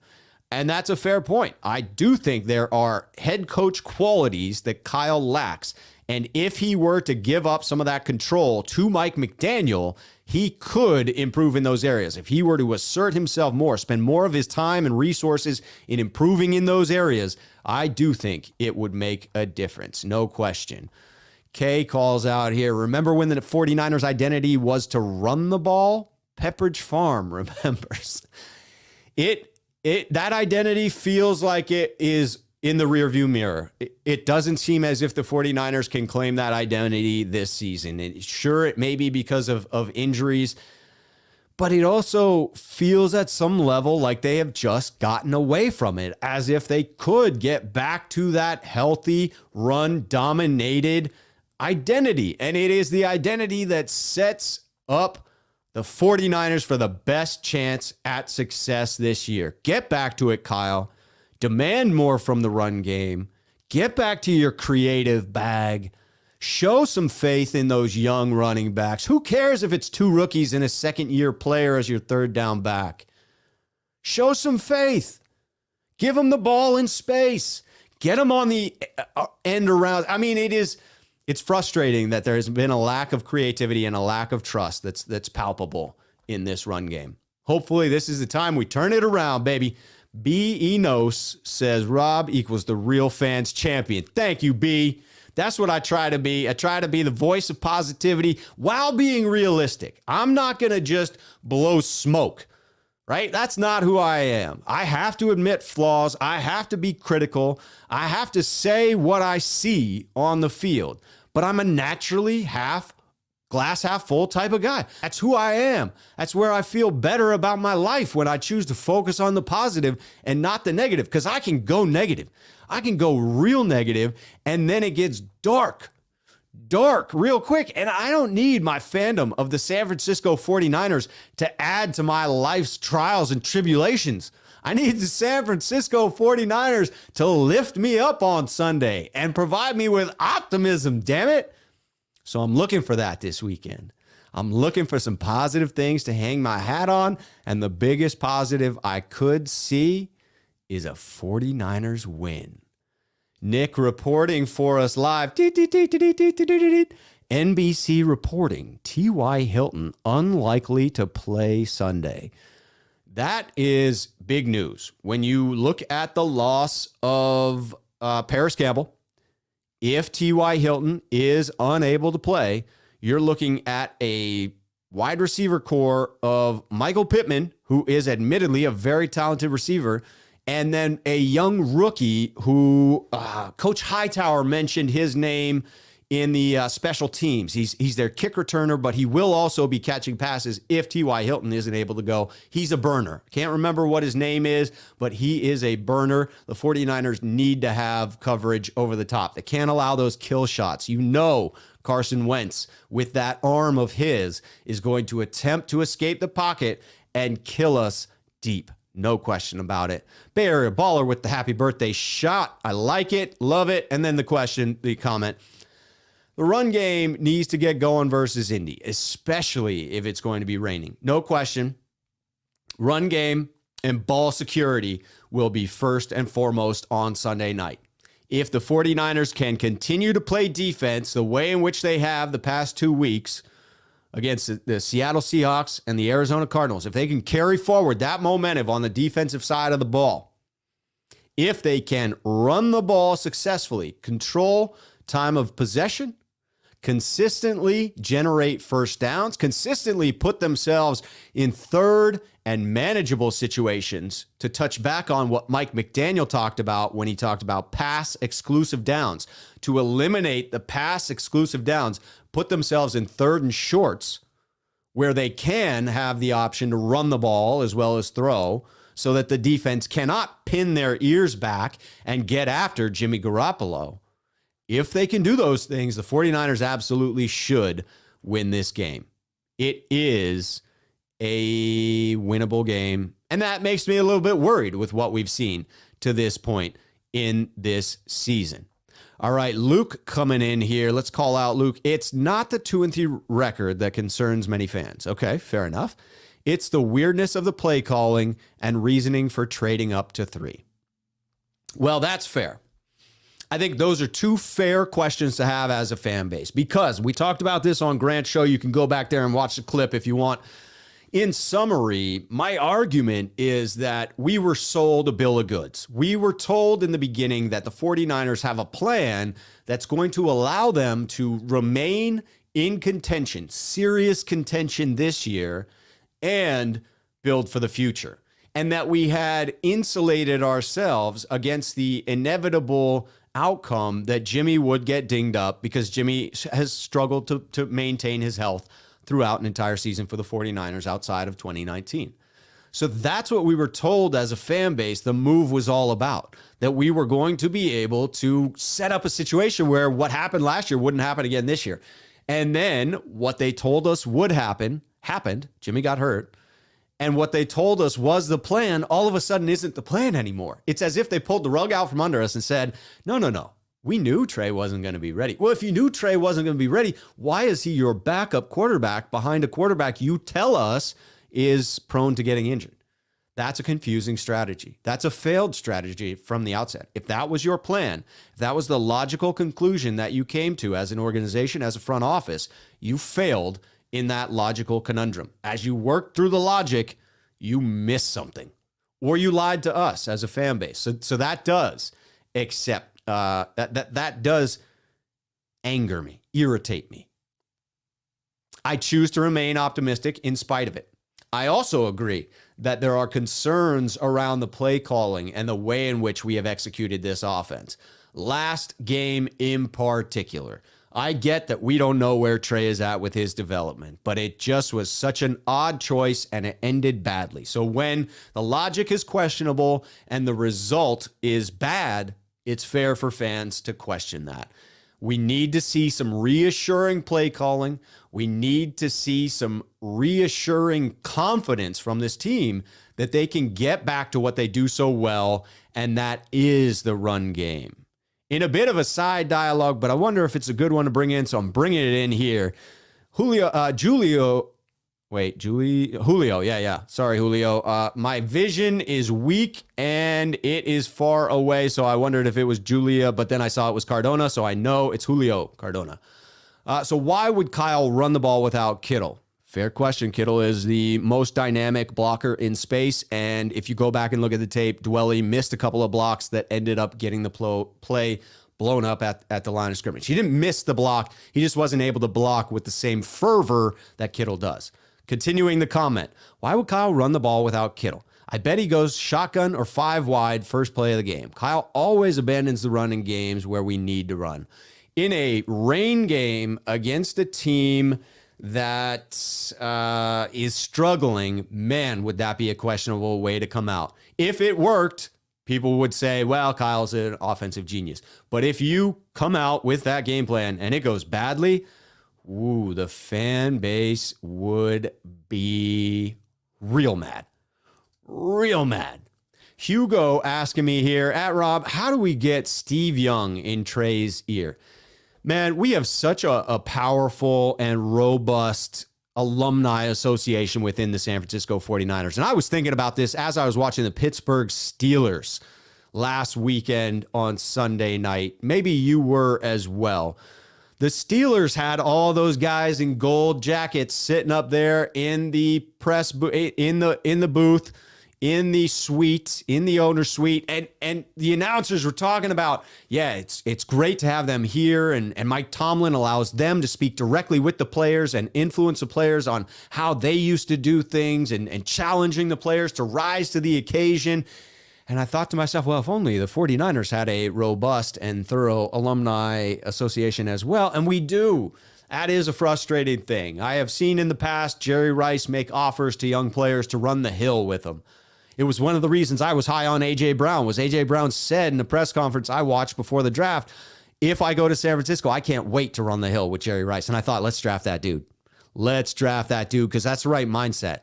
And that's a fair point. I do think there are head coach qualities that Kyle lacks. And if he were to give up some of that control to Mike McDaniel, he could improve in those areas. If he were to assert himself more, spend more of his time and resources in improving in those areas, I do think it would make a difference. No question. Kay calls out here, remember when the 49ers identity was to run the ball? Pepperidge Farm remembers. That identity feels like it is in the rearview mirror. It doesn't seem as if the 49ers can claim that identity this season. Sure, it may be because of injuries, but it also feels at some level like they have just gotten away from it, as if they could get back to that healthy, run-dominated identity. And it is the identity that sets up the 49ers for the best chance at success this year. Get back to it, Kyle. Demand more from the run game. Get back to your creative bag. Show some faith in those young running backs. Who cares if it's 2 rookies and a second-year player as your third down back? Show some faith. Give them the ball in space. Get them on the end around. I mean, it's frustrating that there's been a lack of creativity and a lack of trust that's palpable in this run game. Hopefully, this is the time we turn it around, baby. B. Enos says, Rob equals the real fans champion. Thank you, B. That's what I try to be. I try to be the voice of positivity while being realistic. I'm not going to just blow smoke, right? That's not who I am. I have to admit flaws. I have to be critical. I have to say what I see on the field. But I'm a naturally glass half full type of guy. That's who I am. That's where I feel better about my life, when I choose to focus on the positive and not the negative, because I can go negative. I can go real negative, and then it gets dark real quick. And I don't need my fandom of the San Francisco 49ers to add to my life's trials and tribulations. I need the San Francisco 49ers to lift me up on Sunday and provide me with optimism, damn it. So I'm looking for that this weekend. I'm looking for some positive things to hang my hat on. And the biggest positive I could see is a 49ers win. Nick reporting for us live. NBC reporting T.Y. Hilton unlikely to play Sunday. That is big news. When you look at the loss of Paris Campbell If T.Y. Hilton is unable to play, you're looking at a wide receiver core of Michael Pittman, who is admittedly a very talented receiver, and then a young rookie who Coach Hightower mentioned his name in the special teams. He's their kick returner, but he will also be catching passes if T.Y. Hilton isn't able to go. He's a burner. Can't remember what his name is, but he is a burner. The 49ers need to have coverage over the top. They can't allow those kill shots. You know Carson Wentz, with that arm of his, is going to attempt to escape the pocket and kill us deep. No question about it. Bay Area Baller with the happy birthday shot. I like it, love it. And then the comment. The run game needs to get going versus Indy, especially if it's going to be raining. No question. Run game and ball security will be first and foremost on Sunday night. If the 49ers can continue to play defense the way in which they have the past 2 weeks against the Seattle Seahawks and the Arizona Cardinals, if they can carry forward that momentum on the defensive side of the ball, if they can run the ball successfully, control time of possession, consistently generate first downs, consistently put themselves in third and manageable situations, to touch back on what Mike McDaniel talked about when he talked about pass exclusive downs, to eliminate the pass exclusive downs, put themselves in third and shorts where they can have the option to run the ball as well as throw, so that the defense cannot pin their ears back and get after Jimmy Garoppolo. If they can do those things, the 49ers absolutely should win this game. It is a winnable game, and that makes me a little bit worried with what we've seen to this point in this season. All right, Luke coming in here. Let's call out Luke. It's not the 2-3 record that concerns many fans. Okay, fair enough. It's the weirdness of the play calling and reasoning for trading up to 3. Well, that's fair. I think those are two fair questions to have as a fan base, because we talked about this on Grant's show. You can go back there and watch the clip if you want. In summary, my argument is that we were sold a bill of goods. We were told in the beginning that the 49ers have a plan that's going to allow them to remain in contention, serious contention this year, and build for the future. And that we had insulated ourselves against the inevitable outcome that Jimmy would get dinged up, because Jimmy has struggled to maintain his health throughout an entire season for the 49ers outside of 2019. So that's what we were told as a fan base the move was all about, that we were going to be able to set up a situation where what happened last year wouldn't happen again this year. And then what they told us would happen, happened. Jimmy got hurt. And what they told us was the plan all of a sudden isn't the plan anymore. It's as if they pulled the rug out from under us and said, no. We knew Trey wasn't going to be ready. Well, if you knew Trey wasn't going to be ready, why is he your backup quarterback behind a quarterback you tell us is prone to getting injured? That's a confusing strategy. That's a failed strategy from the outset. If that was your plan, if that was the logical conclusion that you came to as an organization, as a front office, you failed in that logical conundrum. As you worked through the logic, you missed something, or you lied to us as a fan base. So that does that does anger me, irritate me. I choose to remain optimistic in spite of it. I also agree that there are concerns around the play calling and the way in which we have executed this offense. Last game in particular, I get that we don't know where Trey is at with his development, but it just was such an odd choice and it ended badly. So when the logic is questionable and the result is bad, it's fair for fans to question that. We need to see some reassuring play calling. We need to see some reassuring confidence from this team that they can get back to what they do so well, and that is the run game. In a bit of a side dialogue, but I wonder if it's a good one to bring in, so I'm bringing it in here. Julio. Yeah. Sorry, Julio. My vision is weak and it is far away, so I wondered if it was Julia, but then I saw it was Cardona, so I know it's Julio Cardona. So why would Kyle run the ball without Kittle? Fair question. Kittle is the most dynamic blocker in space, and if you go back and look at the tape, Dwelley missed a couple of blocks that ended up getting the play blown up at the line of scrimmage. He didn't miss the block. He just wasn't able to block with the same fervor that Kittle does. Continuing the comment, why would Kyle run the ball without Kittle? I bet he goes shotgun or 5 wide first play of the game. Kyle always abandons the run in games where we need to run. In a rain game against a team that is struggling, man, would that be a questionable way to come out. If it worked, people would say, well, Kyle's an offensive genius. But if you come out with that game plan and it goes badly, ooh, the fan base would be real mad. Real mad. Hugo asking me here at Rob, how do we get Steve Young in Trey's ear? Man, we have such a powerful and robust alumni association within the San Francisco 49ers. And I was thinking about this as I was watching the Pittsburgh Steelers last weekend on Sunday night. Maybe you were as well. The Steelers had all those guys in gold jackets sitting up there in the press in the booth, in the suite, in the owner's suite, and the announcers were talking about, yeah, it's great to have them here, and Mike Tomlin allows them to speak directly with the players and influence the players on how they used to do things and challenging the players to rise to the occasion. And I thought to myself, well, if only the 49ers had a robust and thorough alumni association as well, and we do. That is a frustrating thing. I have seen in the past Jerry Rice make offers to young players to run the hill with them. It was one of the reasons I was high on A.J. Brown, was A.J. Brown said in a press conference I watched before the draft, if I go to San Francisco, I can't wait to run the hill with Jerry Rice. And I thought, let's draft that dude. Let's draft that dude, because that's the right mindset.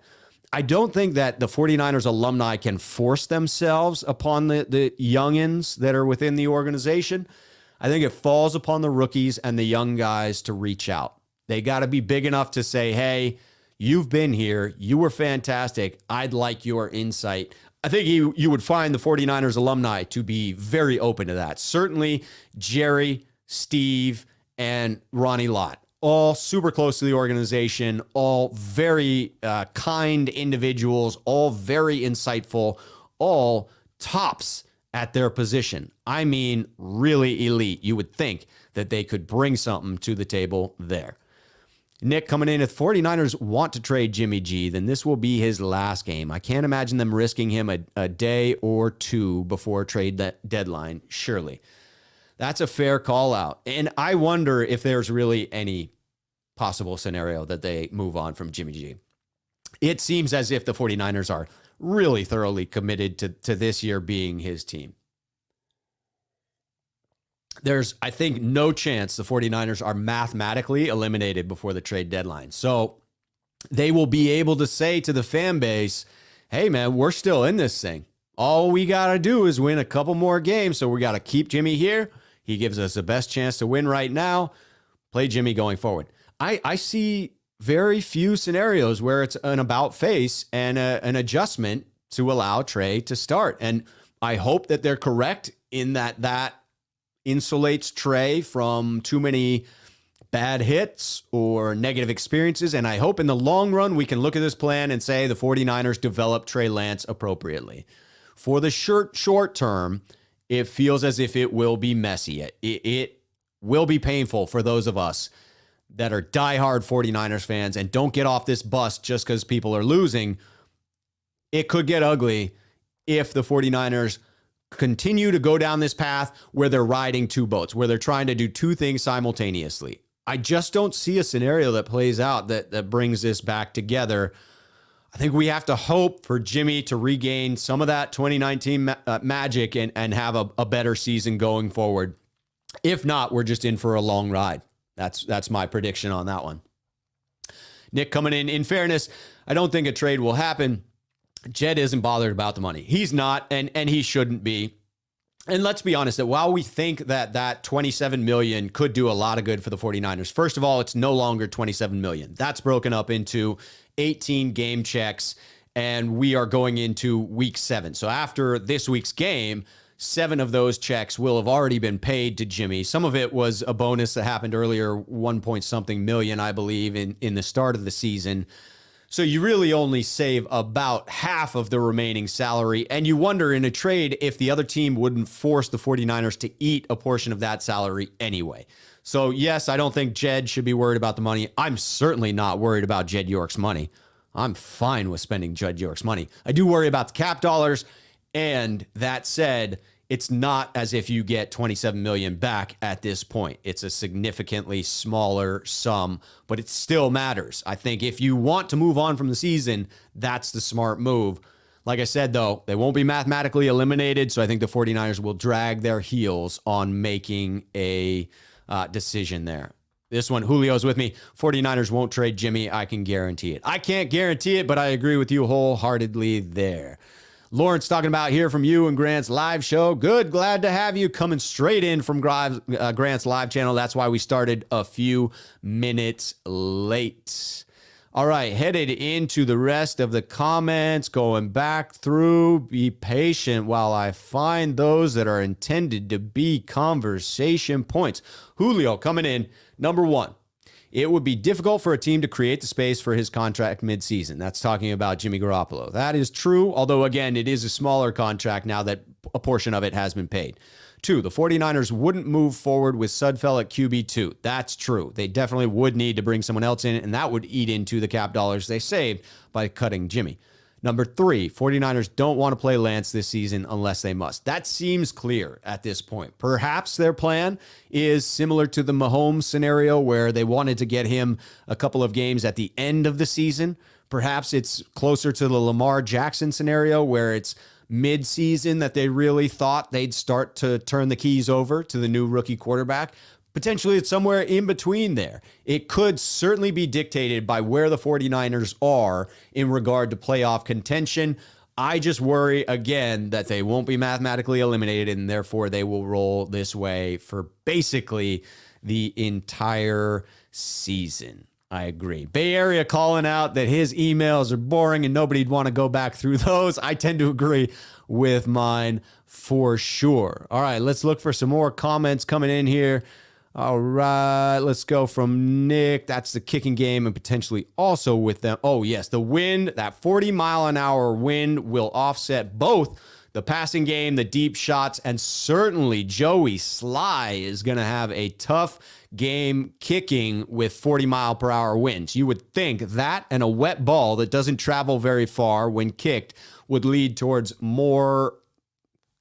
I don't think that the 49ers alumni can force themselves upon the youngins that are within the organization. I think it falls upon the rookies and the young guys to reach out. They got to be big enough to say, hey, you've been here. You were fantastic. I'd like your insight. I think you would find the 49ers alumni to be very open to that. Certainly Jerry, Steve, and Ronnie Lott, all super close to the organization, all very kind individuals, all very insightful, all tops at their position. I mean, really elite. You would think that they could bring something to the table there. Nick coming in, if 49ers want to trade Jimmy G, then this will be his last game. I can't imagine them risking him a day or two before trade deadline, surely. That's a fair call out. And I wonder if there's really any possible scenario that they move on from Jimmy G. It seems as if the 49ers are really thoroughly committed to this year being his team. There's, I think, no chance the 49ers are mathematically eliminated before the trade deadline. So they will be able to say to the fan base, hey, man, we're still in this thing. All we got to do is win a couple more games. So we got to keep Jimmy here. He gives us the best chance to win right now. Play Jimmy going forward. I see very few scenarios where it's an about face and an adjustment to allow Trey to start. And I hope that they're correct in that insulates Trey from too many bad hits or negative experiences. And I hope in the long run, we can look at this plan and say the 49ers develop Trey Lance appropriately. For the short term, it feels as if it will be messy. It will be painful for those of us that are diehard 49ers fans and don't get off this bus just because people are losing. It could get ugly if the 49ers continue to go down this path where they're riding two boats, where they're trying to do two things simultaneously. I just don't see a scenario that plays out that brings this back together. I think we have to hope for Jimmy to regain some of that 2019 magic and have a better season going forward. If not, we're just in for a long ride. That's my prediction on that one. Nick coming in. In fairness, I don't think a trade will happen. Jed isn't bothered about the money. He's not, and he shouldn't be. And let's be honest, that while we think that $27 million could do a lot of good for the 49ers, first of all, it's no longer $27 million. That's broken up into 18 game checks, and we are going into week 7. So after this week's game, 7 of those checks will have already been paid to Jimmy. Some of it was a bonus that happened earlier, 1 point something million, I believe, in the start of the season. So you really only save about half of the remaining salary. And you wonder in a trade if the other team wouldn't force the 49ers to eat a portion of that salary anyway. So yes, I don't think Jed should be worried about the money. I'm certainly not worried about Jed York's money. I'm fine with spending Jed York's money. I do worry about the cap dollars. And that said, it's not as if you get $27 million back at this point. It's a significantly smaller sum, but it still matters. I think if you want to move on from the season, that's the smart move. Like I said, though, they won't be mathematically eliminated, so I think the 49ers will drag their heels on making a decision there. This one, Julio's with me. 49ers won't trade Jimmy. I can guarantee it. I can't guarantee it, but I agree with you wholeheartedly there. Lawrence talking about here from you and Grant's live show. Good. Glad to have you coming straight in from Grant's live channel. That's why we started a few minutes late. All right. Headed into the rest of the comments, going back through. Be patient while I find those that are intended to be conversation points. Julio coming in. Number one. It would be difficult for a team to create the space for his contract midseason. That's talking about Jimmy Garoppolo. That is true, although, again, it is a smaller contract now that a portion of it has been paid. 2, the 49ers wouldn't move forward with Sudfeld at QB2. That's true. They definitely would need to bring someone else in, and that would eat into the cap dollars they saved by cutting Jimmy. Number 3, 49ers don't want to play Lance this season unless they must. That seems clear at this point. Perhaps their plan is similar to the Mahomes scenario where they wanted to get him a couple of games at the end of the season. Perhaps it's closer to the Lamar Jackson scenario where it's mid-season that they really thought they'd start to turn the keys over to the new rookie quarterback. Potentially it's somewhere in between there. It could certainly be dictated by where the 49ers are in regard to playoff contention. I just worry, again, that they won't be mathematically eliminated and therefore they will roll this way for basically the entire season. I agree. Bay Area calling out that his emails are boring and nobody'd want to go back through those. I tend to agree with mine for sure. All right, let's look for some more comments coming in here. All right, let's go from Nick. That's the kicking game and potentially also with them. Oh, yes, the wind, that 40-mile-an-hour wind will offset both the passing game, the deep shots, and certainly Joey Sly is going to have a tough game kicking with 40-mile-per-hour winds. You would think that and a wet ball that doesn't travel very far when kicked would lead towards more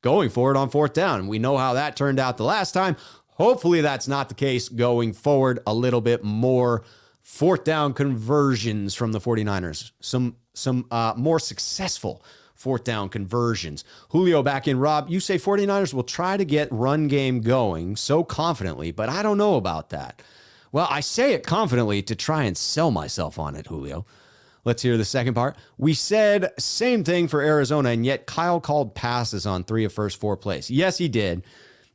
going for it on fourth down. We know how that turned out the last time. Hopefully that's not the case going forward. A little bit more fourth down conversions from the 49ers. Some more successful fourth down conversions. Julio back in. Rob, you say 49ers will try to get run game going so confidently, but I don't know about that. Well, I say it confidently to try and sell myself on it, Julio. Let's hear the second part. We said same thing for Arizona, and yet Kyle called passes on 3 of first 4 plays. Yes, he did.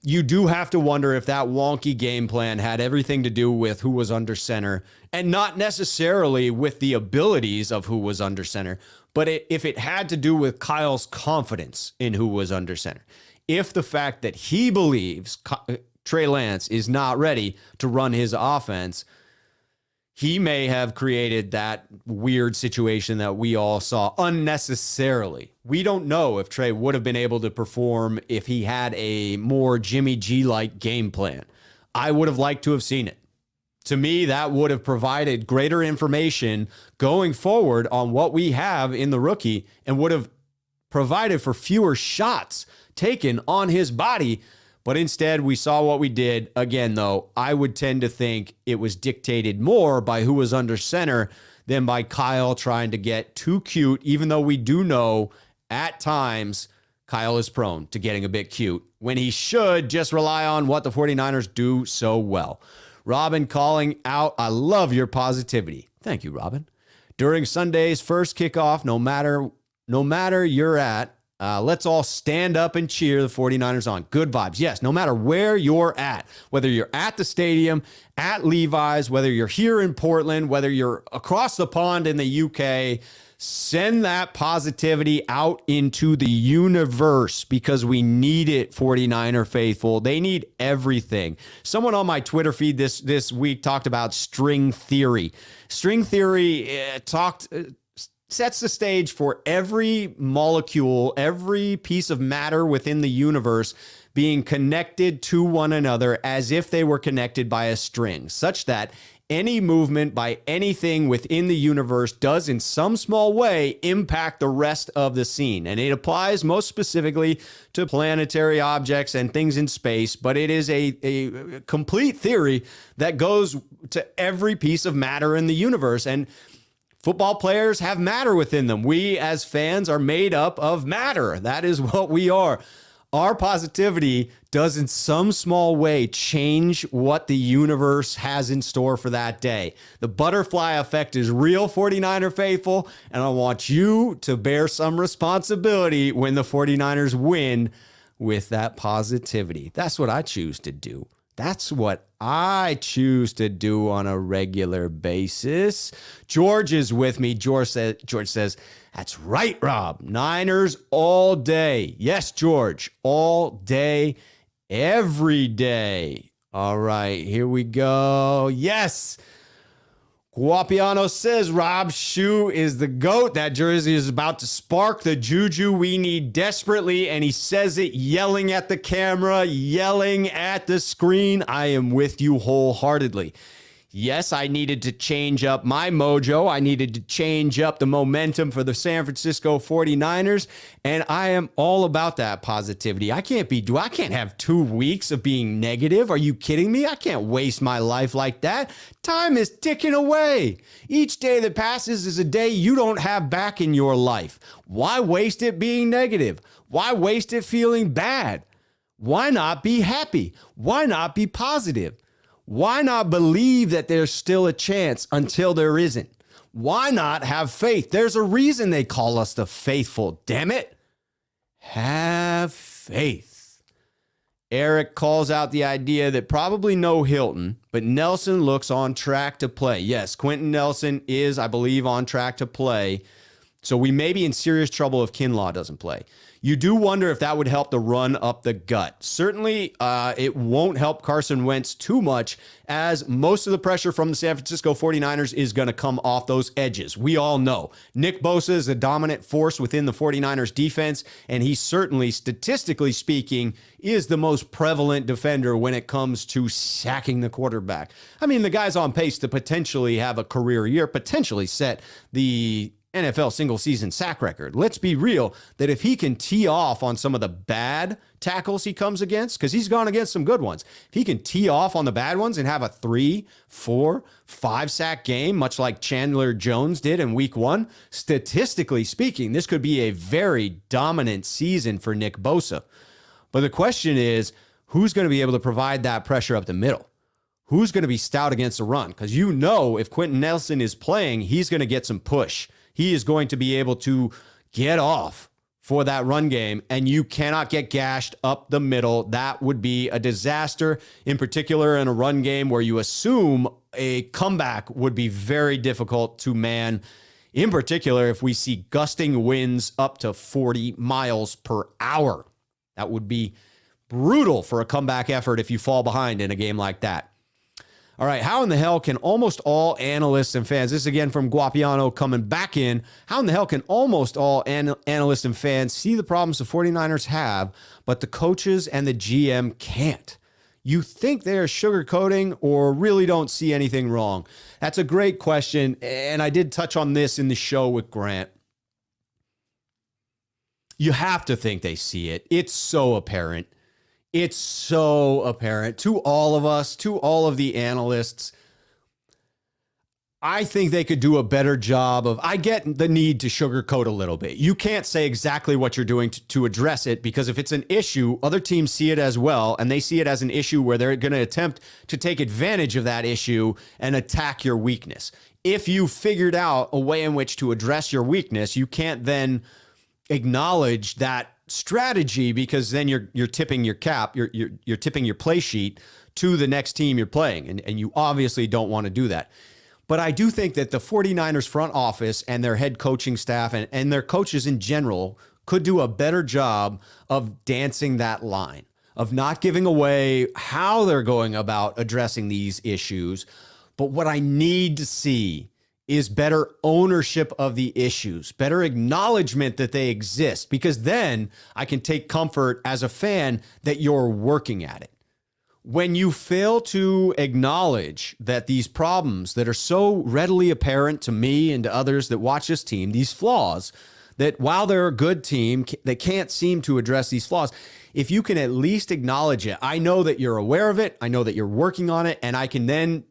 You do have to wonder if that wonky game plan had everything to do with who was under center and not necessarily with the abilities of who was under center, but if it had to do with Kyle's confidence in who was under center. If the fact that he believes Trey Lance is not ready to run his offense, he may have created that weird situation that we all saw unnecessarily. We don't know if Trey would have been able to perform if he had a more Jimmy G-like game plan. I would have liked to have seen it. To me, that would have provided greater information going forward on what we have in the rookie and would have provided for fewer shots taken on his body. But instead, we saw what we did. Again, though, I would tend to think it was dictated more by who was under center than by Kyle trying to get too cute, even though we do know at times Kyle is prone to getting a bit cute when he should just rely on what the 49ers do so well. Robin calling out, I love your positivity. Thank you, Robin. During Sunday's first kickoff, no matter you're at, let's all stand up and cheer the 49ers on. Good vibes. Yes, no matter where you're at, whether you're at the stadium, at Levi's, whether you're here in Portland, whether you're across the pond in the UK, send that positivity out into the universe because we need it, 49er faithful. They need everything. Someone on my Twitter feed this week talked about string theory. String theory talked sets the stage for every molecule, every piece of matter within the universe being connected to one another as if they were connected by a string, such that any movement by anything within the universe does in some small way impact the rest of the scene. And it applies most specifically to planetary objects and things in space, but it is a complete theory that goes to every piece of matter in the universe. And football players have matter within them. We as fans are made up of matter. That is what we are. Our positivity does in some small way change what the universe has in store for that day. The butterfly effect is real, 49er faithful, and I want you to bear some responsibility when the 49ers win with that positivity. That's what I choose to do. That's what I choose to do on a regular basis. George is with me. George says, that's right, Rob. Niners all day. Yes, George, all day, every day. All right, here we go. Yes. Guapiano says Rob's shoe is the GOAT. That jersey is about to spark the juju we need desperately. And he says it yelling at the camera, yelling at the screen. I am with you wholeheartedly. Yes, I needed to change up my mojo. I needed to change up the momentum for the San Francisco 49ers. And I am all about that positivity. I can't have 2 weeks of being negative. Are you kidding me? I can't waste my life like that. Time is ticking away. Each day that passes is a day you don't have back in your life. Why waste it being negative? Why waste it feeling bad? Why not be happy? Why not be positive? Why not believe that there's still a chance until there isn't? Why not have faith? There's a reason they call us the faithful, damn it. Have faith. Eric calls out the idea that probably no Hilton, but Nelson looks on track to play. Yes, Quentin Nelson is, I believe, on track to play. So we may be in serious trouble if Kinlaw doesn't play. You do wonder if that would help the run up the gut. Certainly, it won't help Carson Wentz too much, as most of the pressure from the San Francisco 49ers is going to come off those edges. We all know Nick Bosa is a dominant force within the 49ers defense, and he certainly, statistically speaking, is the most prevalent defender when it comes to sacking the quarterback. I mean, the guy's on pace to potentially have a career year, potentially set the NFL single season sack record. Let's be real that if he can tee off on some of the bad tackles he comes against, because he's gone against some good ones, if he can tee off on the bad ones and have a 3, 4, 5 sack game, much like Chandler Jones did in week 1, statistically speaking, this could be a very dominant season for Nick Bosa. But the question is, who's going to be able to provide that pressure up the middle? Who's going to be stout against the run? Because you know if Quentin Nelson is playing, he's going to get some push. He is going to be able to get off for that run game, and you cannot get gashed up the middle. That would be a disaster, in particular in a run game where you assume a comeback would be very difficult to man, in particular if we see gusting winds up to 40 miles per hour. That would be brutal for a comeback effort if you fall behind in a game like that. All right, how in the hell can almost all analysts and fans, this is again from Guapiano coming back in, how in the hell can almost all analysts and fans see the problems the 49ers have, but the coaches and the GM can't? You think they're sugarcoating or really don't see anything wrong? That's a great question, and I did touch on this in the show with Grant. You have to think they see it. It's so apparent. It's so apparent to all of us, to all of the analysts. I think they could do a better job of, I get the need to sugarcoat a little bit. You can't say exactly what you're doing to address it, because if it's an issue, other teams see it as well, and they see it as an issue where they're going to attempt to take advantage of that issue and attack your weakness. If you figured out a way in which to address your weakness, you can't then acknowledge that strategy, because then you're tipping your cap, you're tipping your play sheet to the next team you're playing, and you obviously don't want to do that. But I do think that the 49ers front office and their head coaching staff and their coaches in general could do a better job of dancing that line, of not giving away how they're going about addressing these issues. But what I need to see is better ownership of the issues, better acknowledgement that they exist, because then I can take comfort as a fan that you're working at it. When you fail to acknowledge that these problems that are so readily apparent to me and to others that watch this team, these flaws, that while they're a good team, they can't seem to address these flaws. If you can at least acknowledge it, I know that you're aware of it. I know that you're working on it, and I can then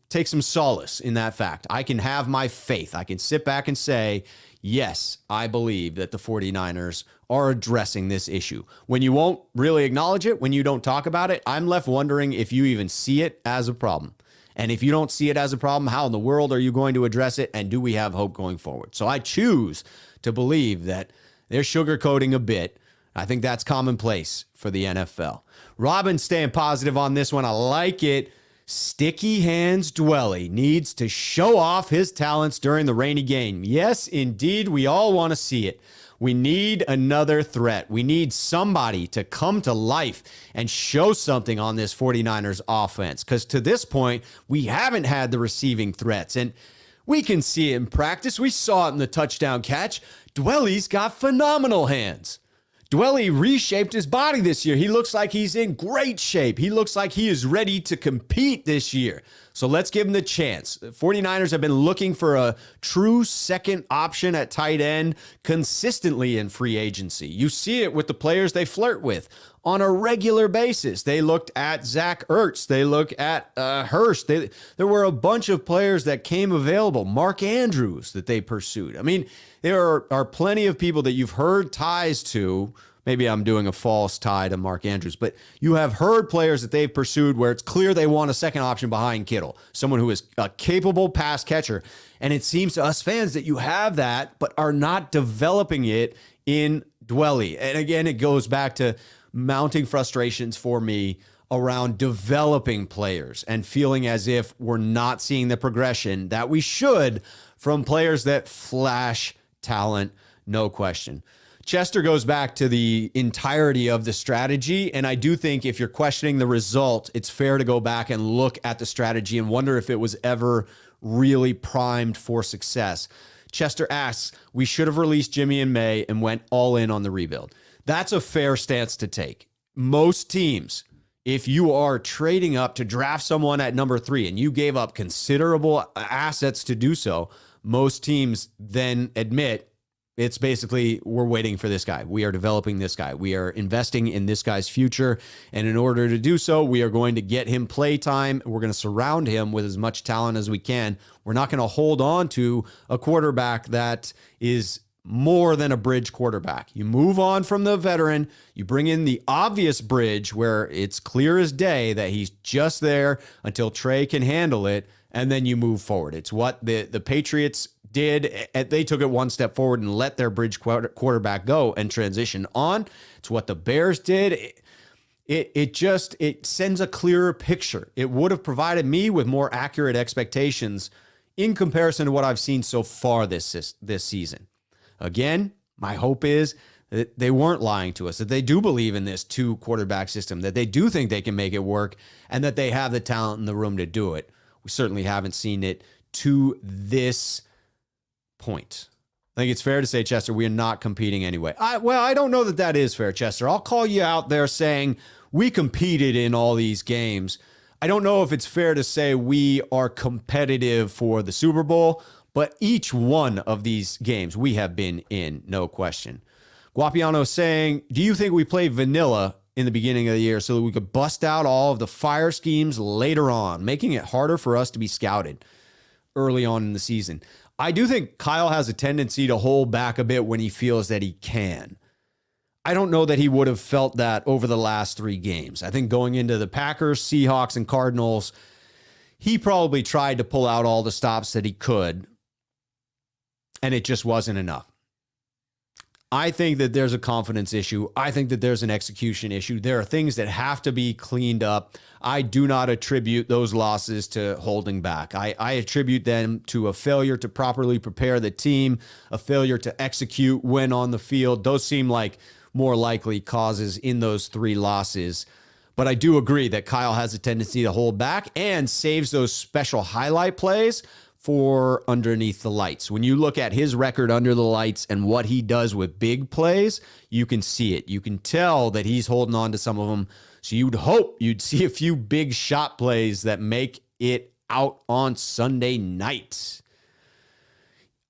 take some solace in that fact. I can have my faith. I can sit back and say, yes, I believe that the 49ers are addressing this issue. When you won't really acknowledge it, when you don't talk about it, I'm left wondering if you even see it as a problem. And if you don't see it as a problem, how in the world are you going to address it? And do we have hope going forward? So I choose to believe that they're sugarcoating a bit. I think that's commonplace for the NFL. Robin staying positive on this one. I like it. Sticky Hands Dwelly needs to show off his talents during the rainy game. Yes, indeed, we all want to see it. We need another threat. We need somebody to come to life and show something on this 49ers offense, because to this point, we haven't had the receiving threats, and we can see it in practice. We saw it in the touchdown catch. Dwelly's got phenomenal hands. Dwelly reshaped his body this year. He looks like he's in great shape. He looks like he is ready to compete this year. So let's give him the chance. The 49ers have been looking for a true second option at tight end consistently in free agency. You see it with the players they flirt with on a regular basis. They looked at Zach Ertz. They look at Hurst. There were a bunch of players that came available. Mark Andrews that they pursued. I mean, there are plenty of people that you've heard ties to. Maybe I'm doing a false tie to Mark Andrews, but you have heard players that they've pursued where it's clear they want a second option behind Kittle, someone who is a capable pass catcher. And it seems to us fans that you have that, but are not developing it in Dwelly. And again, it goes back to mounting frustrations for me around developing players and feeling as if we're not seeing the progression that we should from players that flash talent, no question. Chester goes back to the entirety of the strategy, and I do think if you're questioning the result, it's fair to go back and look at the strategy and wonder if it was ever really primed for success. Chester asks, we should have released Jimmy in May and went all in on the rebuild. That's a fair stance to take. Most teams, if you are trading up to draft someone at number 3 and you gave up considerable assets to do so, most teams then admit it's basically, we're waiting for this guy. We are developing this guy. We are investing in this guy's future. And in order to do so, we are going to get him play time. We're going to surround him with as much talent as we can. We're not going to hold on to a quarterback that is more than a bridge quarterback. You move on from the veteran. You bring in the obvious bridge where it's clear as day that he's just there until Trey can handle it. And then you move forward. It's what the Patriots did. They took it one step forward and let their bridge quarterback go and transition on. It's what the Bears did. It sends a clearer picture. It would have provided me with more accurate expectations in comparison to what I've seen so far this season. Again, my hope is that they weren't lying to us, that they do believe in this 2-quarterback system, that they do think they can make it work, and that they have the talent in the room to do it. We certainly haven't seen it to this point. I think it's fair to say, Chester, we are not competing anyway. I don't know that is fair, Chester. I'll call you out there saying we competed in all these games. I don't know if it's fair to say we are competitive for the Super Bowl, but each one of these games we have been in, no question. Guapiano saying, do you think we play vanilla in the beginning of the year so that we could bust out all of the fire schemes later on, making it harder for us to be scouted early on in the season? I do think Kyle has a tendency to hold back a bit when he feels that he can. I don't know that he would have felt that over the last 3 games. I think going into the Packers, Seahawks, and Cardinals, he probably tried to pull out all the stops that he could, and it just wasn't enough. I think that there's a confidence issue. I think that there's an execution issue. There are things that have to be cleaned up. I do not attribute those losses to holding back. I attribute them to a failure to properly prepare the team, a failure to execute when on the field. Those seem like more likely causes in those 3 losses. But I do agree that Kyle has a tendency to hold back and saves those special highlight plays for underneath the lights. When you look at his record under the lights and what he does with big plays, you can see it. You can tell that he's holding on to some of them. So you'd hope you'd see a few big shot plays that make it out on Sunday night.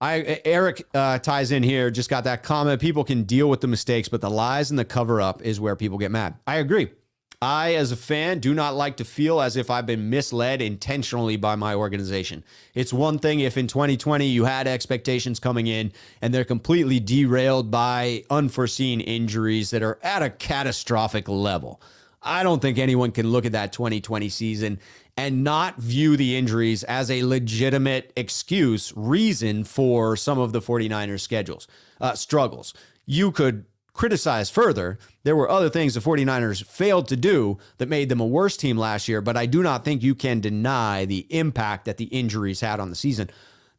Eric ties in here, just got that comment. People can deal with the mistakes, but the lies and the cover-up is where people get mad. I agree. I, as a fan, do not like to feel as if I've been misled intentionally by my organization. It's one thing if in 2020 you had expectations coming in and they're completely derailed by unforeseen injuries that are at a catastrophic level. I don't think anyone can look at that 2020 season and not view the injuries as a legitimate reason for some of the 49ers struggles. You could criticize further. There were other things the 49ers failed to do that made them a worse team last year, but I do not think you can deny the impact that the injuries had on the season.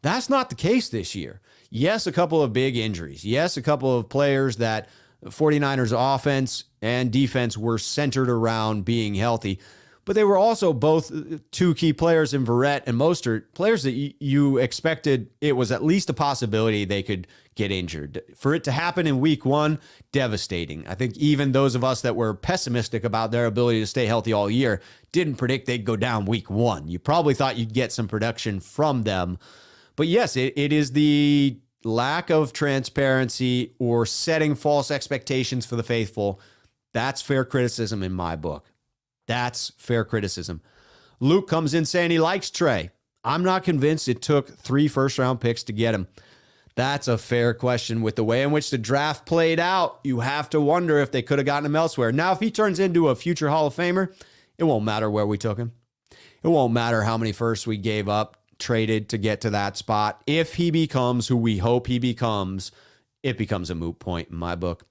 That's not the case this year. Yes, a couple of big injuries. Yes, a couple of players that 49ers offense and defense were centered around being healthy, but they were also both two key players in Verrett and Mostert, players that you expected it was at least a possibility they could get injured. For it to happen in week one, devastating. I think even those of us that were pessimistic about their ability to stay healthy all year didn't predict they'd go down week one. You probably thought you'd get some production from them. But yes, it is the lack of transparency or setting false expectations for the faithful. That's fair criticism in my book. That's fair criticism. Luke comes in saying he likes Trey. I'm not convinced it took 3 first-round picks to get him. That's a fair question. With the way in which the draft played out, you have to wonder if they could have gotten him elsewhere. Now, if he turns into a future Hall of Famer, it won't matter where we took him. It won't matter how many firsts we gave up, traded to get to that spot. If he becomes who we hope he becomes, it becomes a moot point in my book.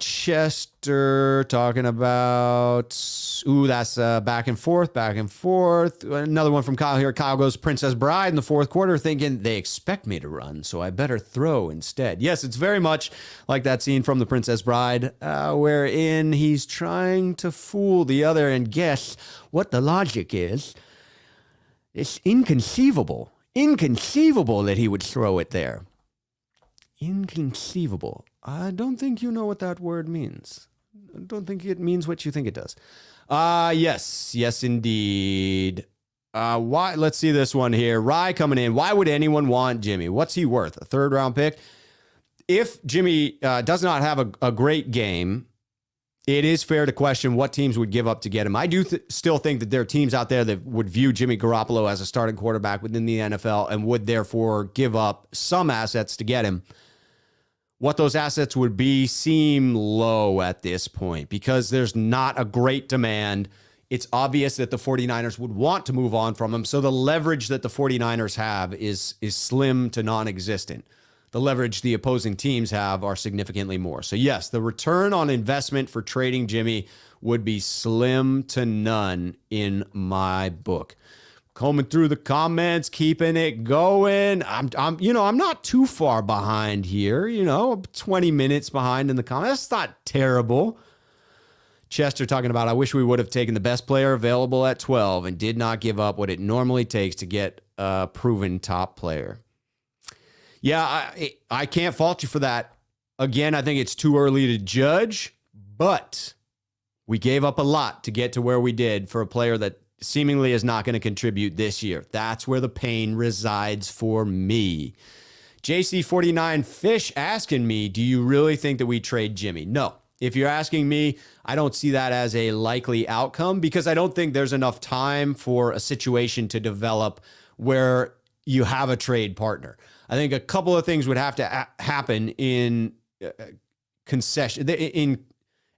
Chester talking about, that's back and forth. Another one from Kyle here. Kyle goes, Princess Bride in the fourth quarter, thinking they expect me to run, so I better throw instead. Yes, it's very much like that scene from The Princess Bride, wherein he's trying to fool the other and guess what the logic is. It's inconceivable that he would throw it there. Inconceivable. I don't think you know what that word means. I don't think it means what you think it does. Yes, indeed. Why? Let's see this one here. Rye coming in. Why would anyone want Jimmy? What's he worth? A third-round pick? If Jimmy does not have a great game, it is fair to question what teams would give up to get him. I do still think that there are teams out there that would view Jimmy Garoppolo as a starting quarterback within the NFL and would therefore give up some assets to get him. What those assets would be seem low at this point because there's not a great demand. It's obvious that the 49ers would want to move on from him. So the leverage that the 49ers have is slim to non-existent. The leverage the opposing teams have are significantly more. So yes, the return on investment for trading Jimmy would be slim to none in my book. Combing through the comments, keeping it going. I'm not too far behind here, 20 minutes behind in the comments. That's not terrible. Chester talking about, I wish we would have taken the best player available at 12 and did not give up what it normally takes to get a proven top player. Yeah, I can't fault you for that. Again, I think it's too early to judge, but we gave up a lot to get to where we did for a player that seemingly is not going to contribute this year. That's where the pain resides for me. JC49 Fish asking me, do you really think that we trade Jimmy? No. If you're asking me, I don't see that as a likely outcome because I don't think there's enough time for a situation to develop where you have a trade partner. I think a couple of things would have to happen in concession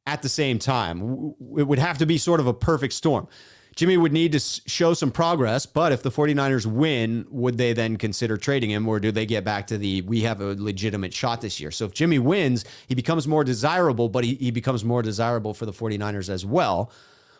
at the same time. It would have to be sort of a perfect storm. Jimmy would need to show some progress, but if the 49ers win, would they then consider trading him, or do they get back to we have a legitimate shot this year? So if Jimmy wins, he becomes more desirable, but he becomes more desirable for the 49ers as well.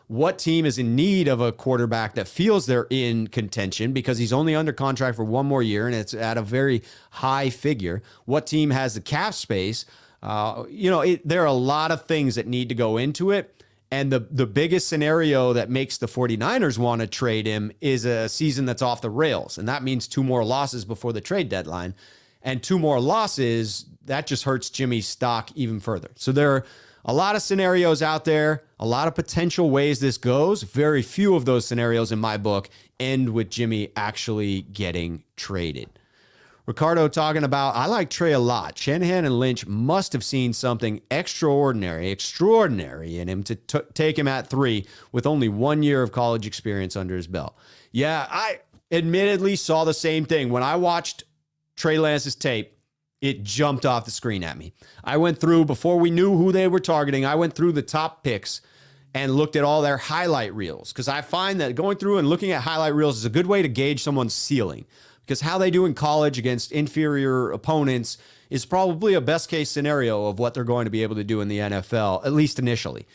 What team is in need of a quarterback that feels they're in contention because he's only under contract for one more year and it's at a very high figure? What team has the cap space? There are a lot of things that need to go into it. And the biggest scenario that makes the 49ers want to trade him is a season that's off the rails. And that means 2 more losses before the trade deadline. And 2 more losses, that just hurts Jimmy's stock even further. So there are a lot of scenarios out there, a lot of potential ways this goes. Very few of those scenarios in my book end with Jimmy actually getting traded. Ricardo talking about, I like Trey a lot. Shanahan and Lynch must have seen something extraordinary in him to take him at 3 with only 1 year of college experience under his belt. Yeah, I admittedly saw the same thing. When I watched Trey Lance's tape, it jumped off the screen at me. I went through, before we knew who they were targeting, I went through the top picks and looked at all their highlight reels, because I find that going through and looking at highlight reels is a good way to gauge someone's ceiling. Because how they do in college against inferior opponents is probably a best case scenario of what they're going to be able to do in the NFL, at least initially.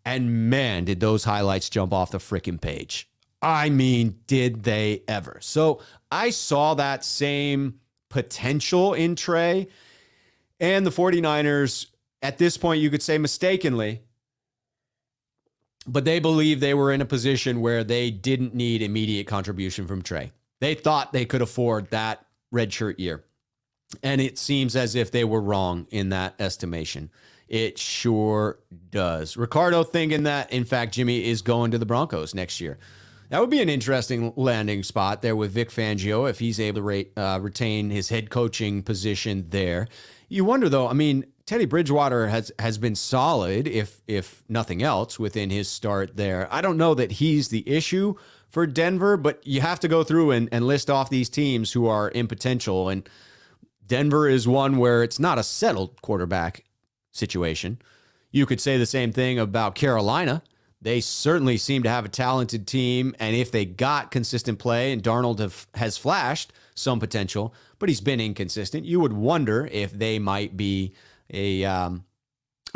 And man, did those highlights jump off the freaking page. I mean, did they ever? So I saw that same potential in Trey, and the 49ers, at this point, you could say mistakenly, but they believed they were in a position where they didn't need immediate contribution from Trey. They thought they could afford that redshirt year. And it seems as if they were wrong in that estimation. It sure does. Ricardo thinking that, in fact, Jimmy is going to the Broncos next year. That would be an interesting landing spot there with Vic Fangio if he's able to retain his head coaching position there. You wonder, though, I mean, Teddy Bridgewater has been solid, if nothing else, within his start there. I don't know that he's the issue for Denver, but you have to go through and list off these teams who are in potential. And Denver is one where it's not a settled quarterback situation. You could say the same thing about Carolina. They certainly seem to have a talented team, and if they got consistent play, and Darnold has flashed some potential, but he's been inconsistent, you would wonder if they might be a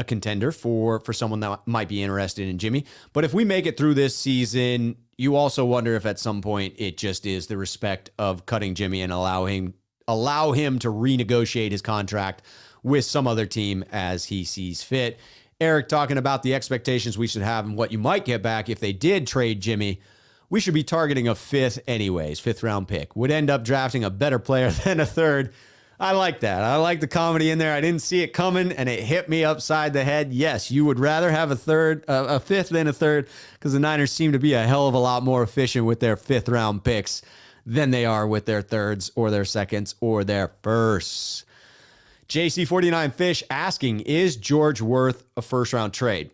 contender for someone that might be interested in Jimmy. But if we make it through this season, you also wonder if at some point it just is the respect of cutting Jimmy and allow him to renegotiate his contract with some other team as he sees fit. Eric talking about the expectations we should have and what you might get back if they did trade Jimmy. We should be targeting a 5th anyways, 5th round pick. Would end up drafting a better player than a 3rd. I like that. I like the comedy in there. I didn't see it coming, and it hit me upside the head. Yes, you would rather have a 5th than a 3rd, because the Niners seem to be a hell of a lot more efficient with their 5th round picks than they are with their 3rds or their 2nds or their 1sts. JC49 Fish asking, is George worth a 1st round trade?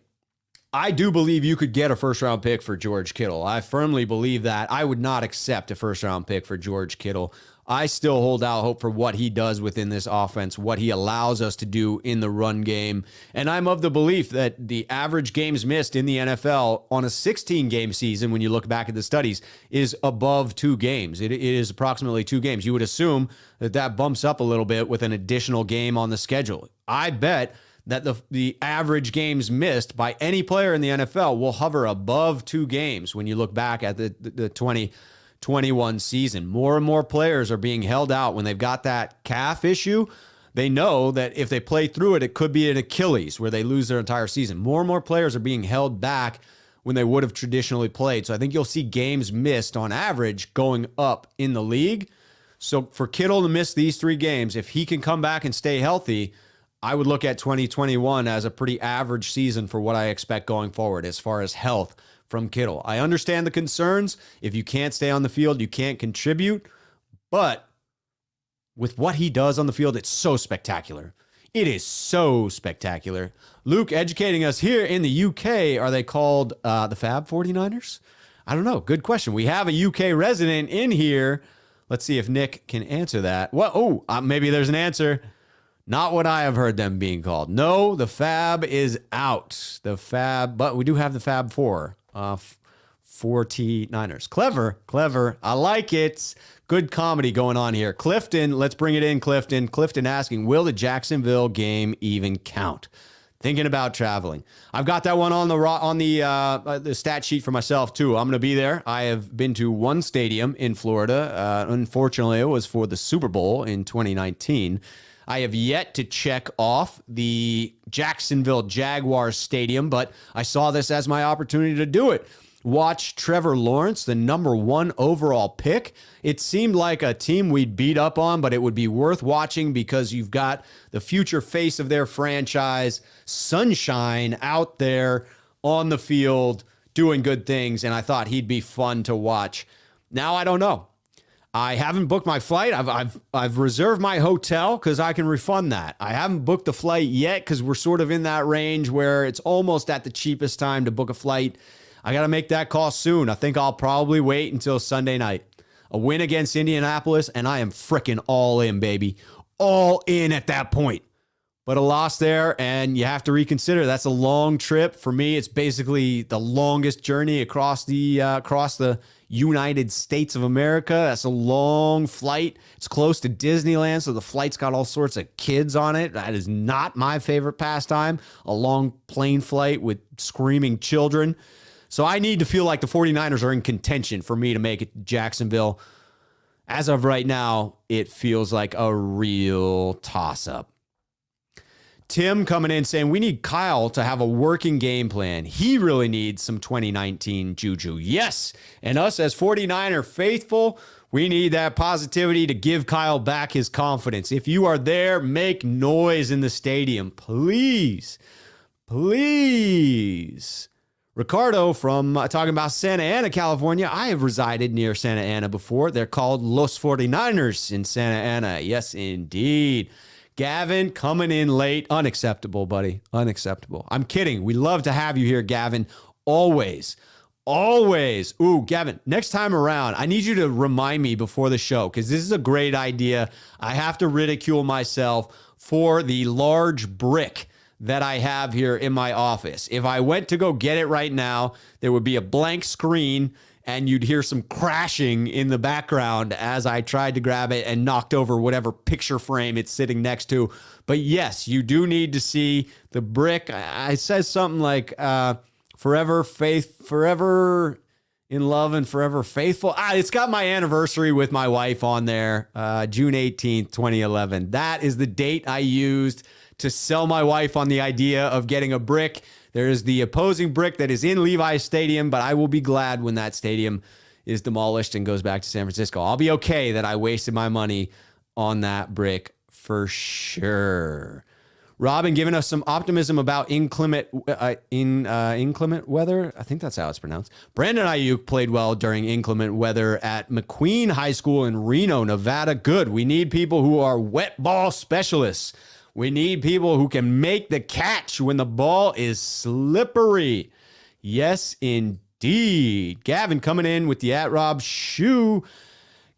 I do believe you could get a 1st round pick for George Kittle. I firmly believe that. I would not accept a 1st round pick for George Kittle. I still hold out hope for what he does within this offense, what he allows us to do in the run game. And I'm of the belief that the average games missed in the NFL on a 16-game season, when you look back at the studies, is above 2 games. It is approximately 2 games. You would assume that bumps up a little bit with an additional game on the schedule. I bet that the average games missed by any player in the NFL will hover above 2 games when you look back at the 2021 season. More and more players are being held out when they've got that calf issue. They know that if they play through it, it could be an Achilles where they lose their entire season. More and more players are being held back when they would have traditionally played. So I think you'll see games missed on average going up in the league. So for Kittle to miss these 3 games, if he can come back and stay healthy, I would look at 2021 as a pretty average season for what I expect going forward as far as health from Kittle. I understand the concerns. If you can't stay on the field, you can't contribute. But with what he does on the field, it's so spectacular. It is so spectacular. Luke educating us here in the UK. Are they called the Fab 49ers? I don't know. Good question. We have a UK resident in here. Let's see if Nick can answer that. Well, maybe there's an answer. Not what I have heard them being called. No, the Fab is out. The Fab, but we do have the Fab 4. 49ers. Clever. I like it. Good comedy going on here. Clifton, let's bring it in, Clifton. Clifton asking, will the Jacksonville game even count? Thinking about traveling. I've got that one on the stat sheet for myself too. I'm going to be there. I have been to one stadium in Florida. Unfortunately, it was for the Super Bowl in 2019. I have yet to check off the Jacksonville Jaguars stadium, but I saw this as my opportunity to do it. Watch Trevor Lawrence, the #1 overall pick. It seemed like a team we'd beat up on, but it would be worth watching because you've got the future face of their franchise, Sunshine, out there on the field doing good things, and I thought he'd be fun to watch. Now I don't know. I haven't booked my flight. I've reserved my hotel because I can refund that. I haven't booked the flight yet because we're sort of in that range where it's almost at the cheapest time to book a flight. I got to make that call soon. I think I'll probably wait until Sunday night. A win against Indianapolis, and I am freaking all in, baby. All in at that point. But a loss there, and you have to reconsider. That's a long trip. For me, it's basically the longest journey across the United States of America. That's a long flight. It's close to Disneyland, so the flight's got all sorts of kids on it. That is not my favorite pastime, a long plane flight with screaming children. So I need to feel like the 49ers are in contention for me to make it to Jacksonville. As of right now, it feels like a real toss-up. Tim coming in saying, we need Kyle to have a working game plan. He really needs some 2019 juju. Yes, and us as 49er faithful, we need that positivity to give Kyle back his confidence. If you are there, make noise in the stadium. Please. Please. Ricardo from talking about Santa Ana, California. I have resided near Santa Ana before. They're called Los 49ers in Santa Ana. Yes, indeed. Gavin coming in late. Unacceptable, buddy. Unacceptable. I'm kidding. We love to have you here, Gavin. Always. Always. Ooh, Gavin, next time around, I need you to remind me before the show because this is a great idea. I have to ridicule myself for the large brick that I have here in my office. If I went to go get it right now, there would be a blank screen and you'd hear some crashing in the background as I tried to grab it and knocked over whatever picture frame it's sitting next to. But yes, you do need to see the brick. It says something like forever in love and forever faithful. It's got my anniversary with my wife on there, June 18th, 2011. That is the date I used to sell my wife on the idea of getting a brick. There is the opposing brick that is in Levi's Stadium, but I will be glad when that stadium is demolished and goes back to San Francisco. I'll be okay that I wasted my money on that brick for sure. Robin giving us some optimism about inclement weather. I think that's how it's pronounced. Brandon Ayuk played well during inclement weather at McQueen High School in Reno, Nevada. Good. We need people who are wet ball specialists. We need people who can make the catch when the ball is slippery. Yes, indeed. Gavin coming in with the @Rob Shoe.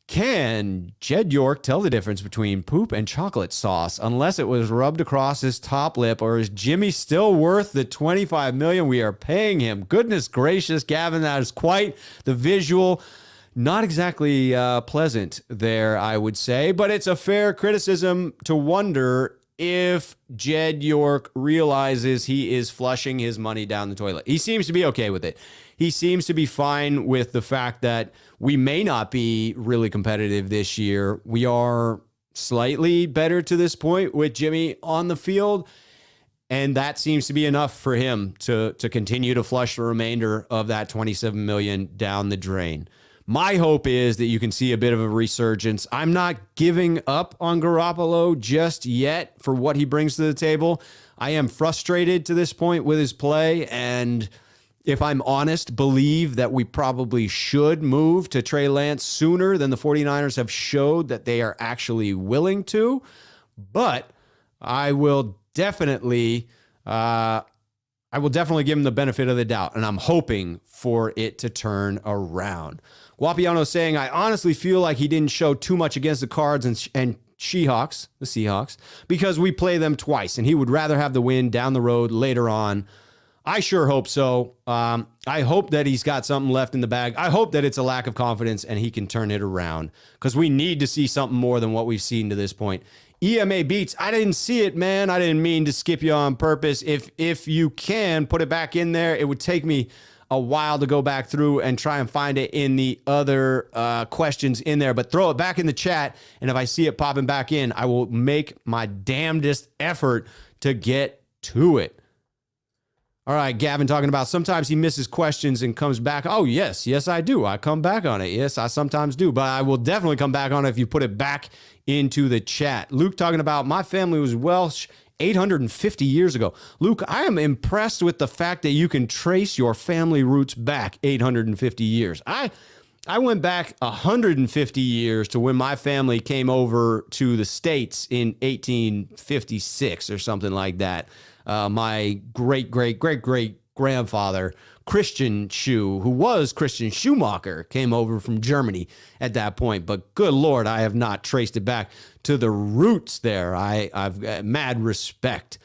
Can Jed York tell the difference between poop and chocolate sauce unless it was rubbed across his top lip, or is Jimmy still worth the $25 million we are paying him? Goodness gracious, Gavin, that is quite the visual. Not exactly pleasant there, I would say, but it's a fair criticism to wonder if Jed York realizes he is flushing his money down the toilet. He seems to be okay with it. He seems to be fine with the fact that we may not be really competitive this year. We are slightly better to this point with Jimmy on the field, and that seems to be enough for him to continue to flush the remainder of that $27 million down the drain. My hope is that you can see a bit of a resurgence. I'm not giving up on Garoppolo just yet for what he brings to the table. I am frustrated to this point with his play, and if I'm honest, believe that we probably should move to Trey Lance sooner than the 49ers have showed that they are actually willing to. But I will definitely give him the benefit of the doubt, and I'm hoping for it to turn around. Guapiano saying, I honestly feel like he didn't show too much against the Cards and the Seahawks, because we play them twice, and he would rather have the win down the road later on. I sure hope so. I hope that he's got something left in the bag. I hope that it's a lack of confidence and he can turn it around, because we need to see something more than what we've seen to this point. EMA Beats, I didn't see it, man. I didn't mean to skip you on purpose. If you can put it back in there, it would take me a while to go back through and try and find it in the other questions in there. But throw it back in the chat, and if I see it popping back in, I will make my damnedest effort to get to it. All right, Gavin talking about sometimes he misses questions and comes back. Oh, yes, I do. I come back on it. Yes, I sometimes do, but I will definitely come back on it if you put it back into the chat. Luke talking about my family was Welsh 850 years ago. Luke, I am impressed with the fact that you can trace your family roots back 850 years. I went back 150 years to when my family came over to the States in 1856 or something like that. My great-great-great-great-grandfather, Christian Schuh, who was Christian Schumacher, came over from Germany at that point. But good Lord, I have not traced it back to the roots there. I've got mad respect.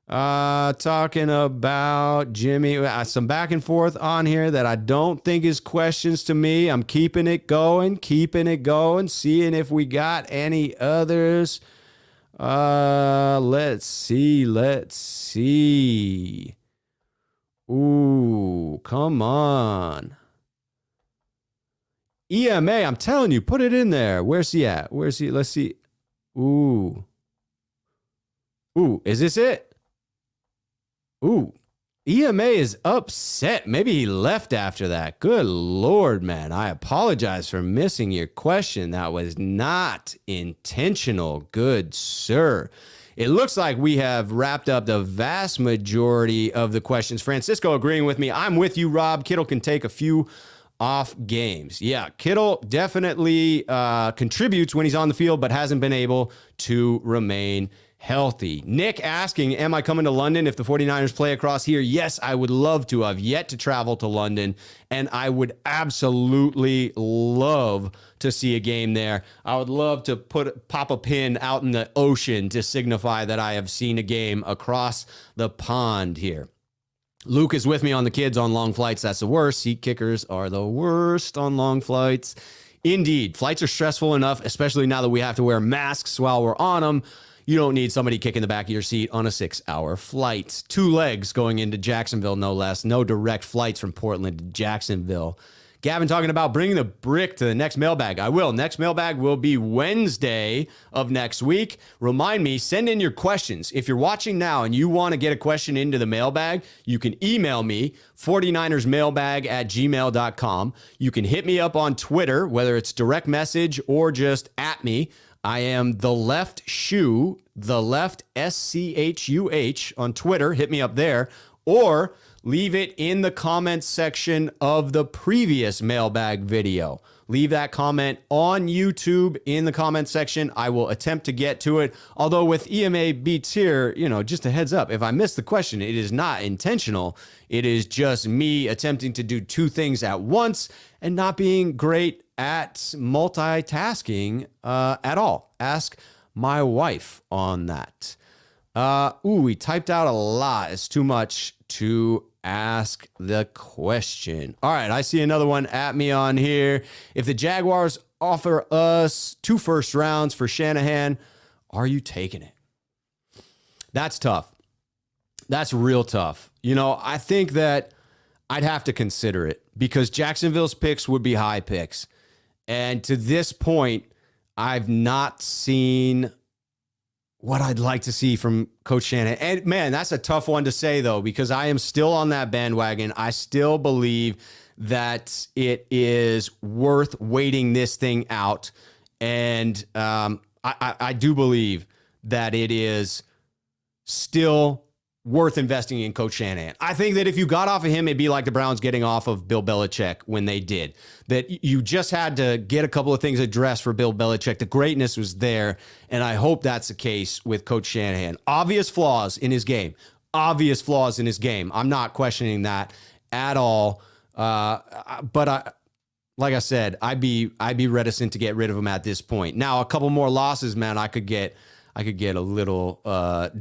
Talking about Jimmy, some back and forth on here that I don't think is questions to me. I'm keeping it going, seeing if we got any others. Let's see. Ooh, come on. EMA, I'm telling you, put it in there. Where's he at? Let's see. Ooh, is this it? Ooh, EMA is upset. Maybe he left after that. Good Lord, man. I apologize for missing your question. That was not intentional. Good sir. It looks like we have wrapped up the vast majority of the questions. Francisco agreeing with me. I'm with you, Rob. Kittle can take a few off games. Yeah, Kittle definitely contributes when he's on the field, but hasn't been able to remain healthy. Nick asking, am I coming to London if the 49ers play across here? Yes, I would love to. I've yet to travel to London, and I would absolutely love to see a game there. I would love to pop a pin out in the ocean to signify that I have seen a game across the pond here. Luke is with me on the kids on long flights. That's the worst. Seat kickers are the worst on long flights. Indeed, flights are stressful enough, especially now that we have to wear masks while we're on them. You don't need somebody kicking the back of your seat on a 6-hour flight. 2 legs going into Jacksonville, no less. No direct flights from Portland to Jacksonville. Gavin talking about bringing the brick to the next mailbag. I will. Next mailbag will be Wednesday of next week. Remind me, send in your questions. If you're watching now and you want to get a question into the mailbag, you can email me, 49ersmailbag@gmail.com. You can hit me up on Twitter, whether it's direct message or just at me. I am the left shoe, the left SCHUH on Twitter. Hit me up there, or leave it in the comments section of the previous mailbag video. Leave that comment on YouTube in the comment section. I will attempt to get to it. Although with EMA Beats here, just a heads up, if I miss the question, it is not intentional. It is just me attempting to do 2 things at once and not being great at multitasking at all. Ask my wife on that. We typed out a lot. It's too much to ask the question. All right, I see another one at me on here. If the Jaguars offer us 2 first rounds for Shanahan, are you taking it? That's tough. That's real tough. I think that I'd have to consider it because Jacksonville's picks would be high picks. And to this point, I've not seen what I'd like to see from Coach Shanahan. And man, that's a tough one to say though, because I am still on that bandwagon. I still believe that it is worth waiting this thing out. And I do believe that it is still worth investing in Coach Shanahan. I think that if you got off of him, it'd be like the Browns getting off of Bill Belichick when they did. That you just had to get a couple of things addressed for Bill Belichick. The greatness was there, and I hope that's the case with Coach Shanahan. Obvious flaws in his game. I'm not questioning that at all. But like I said, I'd be reticent to get rid of him at this point. Now, a couple more losses, man, I could get a little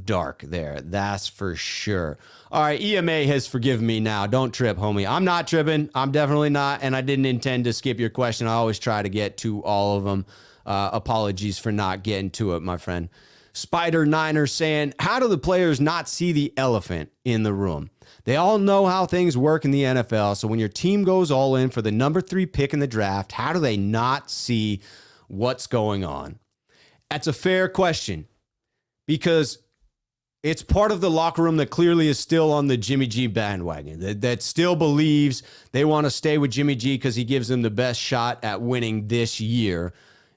dark there. That's for sure. All right, EMA has forgiven me now. Don't trip, homie. I'm not tripping. I'm definitely not, and I didn't intend to skip your question. I always try to get to all of them. Apologies for not getting to it, my friend. Spider Niner saying, how do the players not see the elephant in the room? They all know how things work in the NFL. So when your team goes all in for the number 3 pick in the draft, how do they not see what's going on? That's a fair question because it's part of the locker room that clearly is still on the Jimmy G bandwagon, that still believes they want to stay with Jimmy G because he gives them the best shot at winning this year.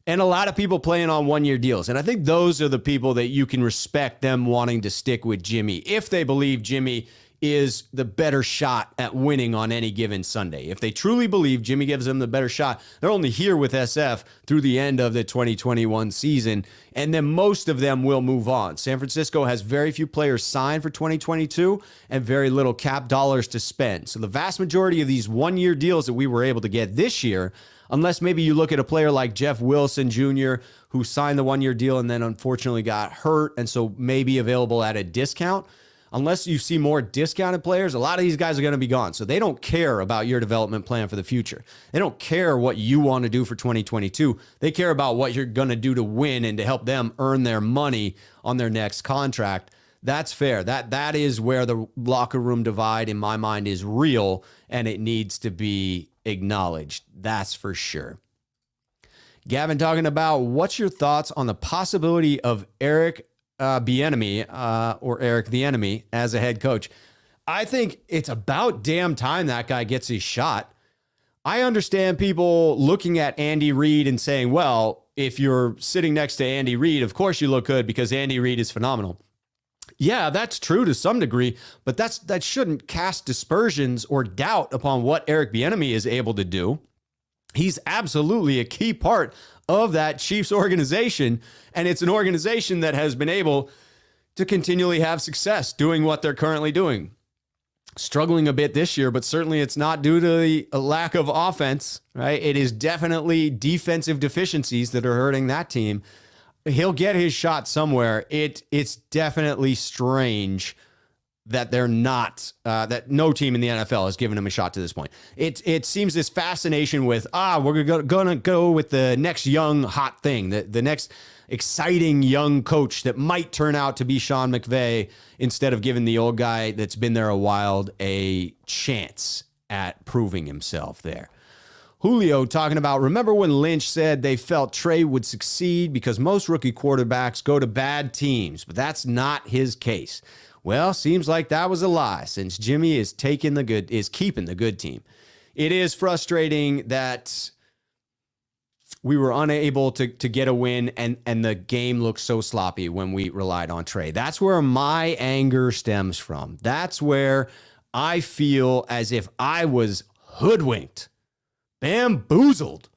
And a lot of people playing on one-year deals. And I think those are the people that you can respect them wanting to stick with Jimmy if they believe Jimmy is the better shot at winning on any given Sunday. If they truly believe Jimmy gives them the better shot, they're only here with SF through the end of the 2021 season, and then most of them will move on. San Francisco has very few players signed for 2022 and very little cap dollars to spend. So the vast majority of these one-year deals that we were able to get this year, unless maybe you look at a player like Jeff Wilson Jr., who signed the one-year deal and then unfortunately got hurt and so may be available at a discount, unless you see more discounted players, a lot of these guys are going to be gone. So they don't care about your development plan for the future. They don't care what you want to do for 2022. They care about what you're going to do to win and to help them earn their money on their next contract. That's fair. That is where the locker room divide in my mind is real, and it needs to be acknowledged. That's for sure. Gavin talking about what's your thoughts on the possibility of Eric Bieniemy or Eric the Enemy as a head coach. I think it's about damn time that guy gets his shot. I understand people looking at Andy Reid and saying, well, if you're sitting next to Andy Reid, of course you look good because Andy Reid is phenomenal. Yeah, that's true to some degree, but that shouldn't cast dispersions or doubt upon what Eric Bieniemy is able to do. He's absolutely a key part of that Chiefs organization, and it's an organization that has been able to continually have success doing what they're currently doing. Struggling a bit this year, but certainly it's not due to the lack of offense, right? It is definitely defensive deficiencies that are hurting that team. He'll get his shot somewhere. It's definitely strange that they're not, that no team in the NFL has given him a shot to this point. It seems this fascination with, we're going to go with the next young hot thing, the next exciting young coach that might turn out to be Sean McVay instead of giving the old guy that's been there a while a chance at proving himself there. Julio talking about, remember when Lynch said they felt Trey would succeed because most rookie quarterbacks go to bad teams, but that's not his case. Well, seems like that was a lie since Jimmy is keeping the good team. It is frustrating that we were unable to get a win and the game looked so sloppy when we relied on Trey. That's where my anger stems from. That's where I feel as if I was hoodwinked, bamboozled,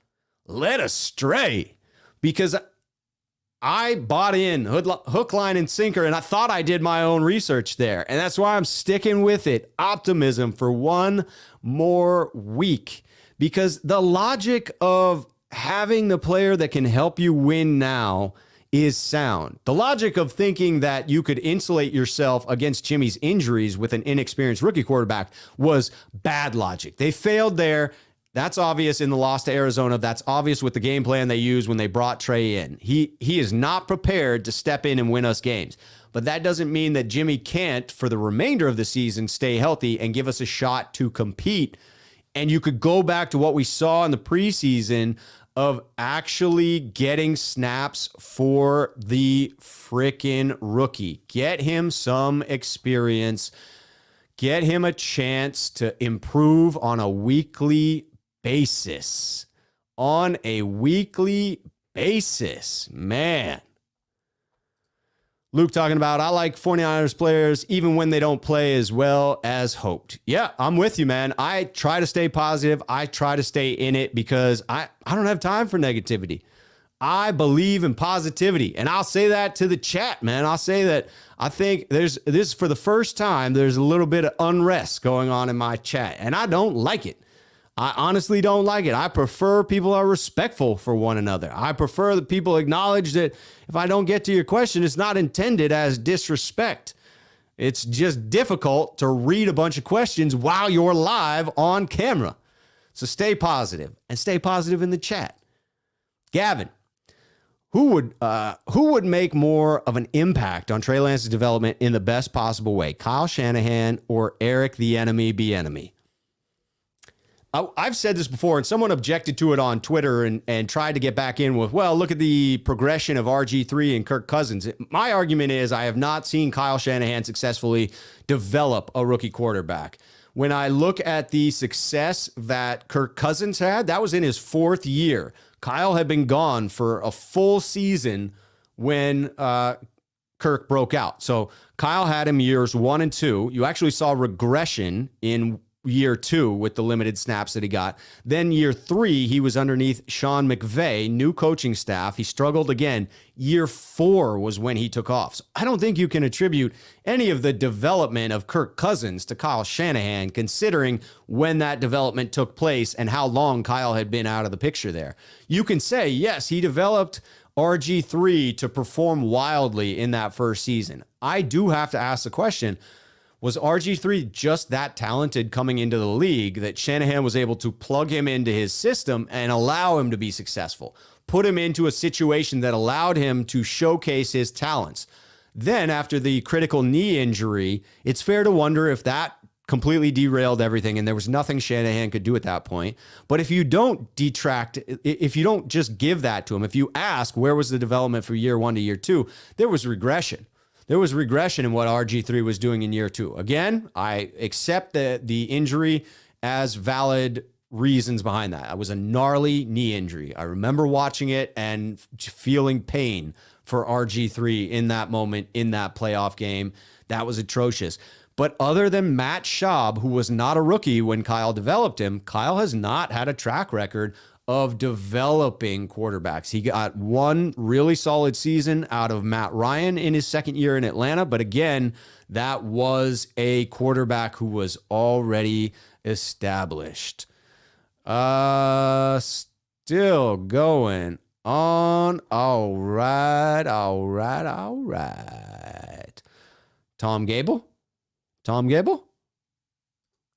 led astray, because I bought in hook, line, and sinker, and I thought I did my own research there. And that's why I'm sticking with it. Optimism for one more week, because the logic of having the player that can help you win now is sound. The logic of thinking that you could insulate yourself against Jimmy's injuries with an inexperienced rookie quarterback was bad logic. They failed there. That's obvious in the loss to Arizona. That's obvious with the game plan they used when they brought Trey in. He is not prepared to step in and win us games. But that doesn't mean that Jimmy can't, for the remainder of the season, stay healthy and give us a shot to compete. And you could go back to what we saw in the preseason of actually getting snaps for the frickin' rookie. Get him some experience. Get him a chance to improve on a weekly basis. On a weekly basis. Man. Luke talking about, I like 49ers players even when they don't play as well as hoped. Yeah, I'm with you, man. I try to stay positive. I try to stay in it because I don't have time for negativity. I believe in positivity. And I'll say that to the chat, man. I'll say that I think this for the first time, there's a little bit of unrest going on in my chat. And I don't like it. I honestly don't like it. I prefer people are respectful for one another. I prefer that people acknowledge that if I don't get to your question, it's not intended as disrespect. It's just difficult to read a bunch of questions while you're live on camera. So stay positive and stay positive in the chat. Gavin, who would make more of an impact on Trey Lance's development in the best possible way? Kyle Shanahan or Eric the Enemy Bieniemy? I've said this before, and someone objected to it on Twitter and tried to get back in with, well, look at the progression of RG3 and Kirk Cousins. My argument is I have not seen Kyle Shanahan successfully develop a rookie quarterback. When I look at the success that Kirk Cousins had, that was in his 4th year. Kyle had been gone for a full season when Kirk broke out. So Kyle had him years 1 and 2. You actually saw regression in year 2 with the limited snaps that he got. Then year 3, he was underneath Sean McVay, new coaching staff. He struggled again. Year 4 was when he took off. So I don't think you can attribute any of the development of Kirk Cousins to Kyle Shanahan, considering when that development took place and how long Kyle had been out of the picture there. You can say, yes, he developed RG3 to perform wildly in that first season. I do have to ask the question, was RG3 just that talented coming into the league that Shanahan was able to plug him into his system and allow him to be successful, put him into a situation that allowed him to showcase his talents? Then after the critical knee injury, it's fair to wonder if that completely derailed everything and there was nothing Shanahan could do at that point. But if you don't if you don't just give that to him, if you ask where was the development from year 1 to year 2, there was regression. There was regression in what RG3 was doing in year 2. Again, I accept the injury as valid reasons behind that. It was a gnarly knee injury. I remember watching it and feeling pain for RG3 in that moment, in that playoff game. That was atrocious. But other than Matt Schaub, who was not a rookie when Kyle developed him, Kyle has not had a track record of developing quarterbacks. He got one really solid season out of Matt Ryan in his 2nd year in Atlanta. But again, that was a quarterback who was already established. Still going on. All right. Tom Gable?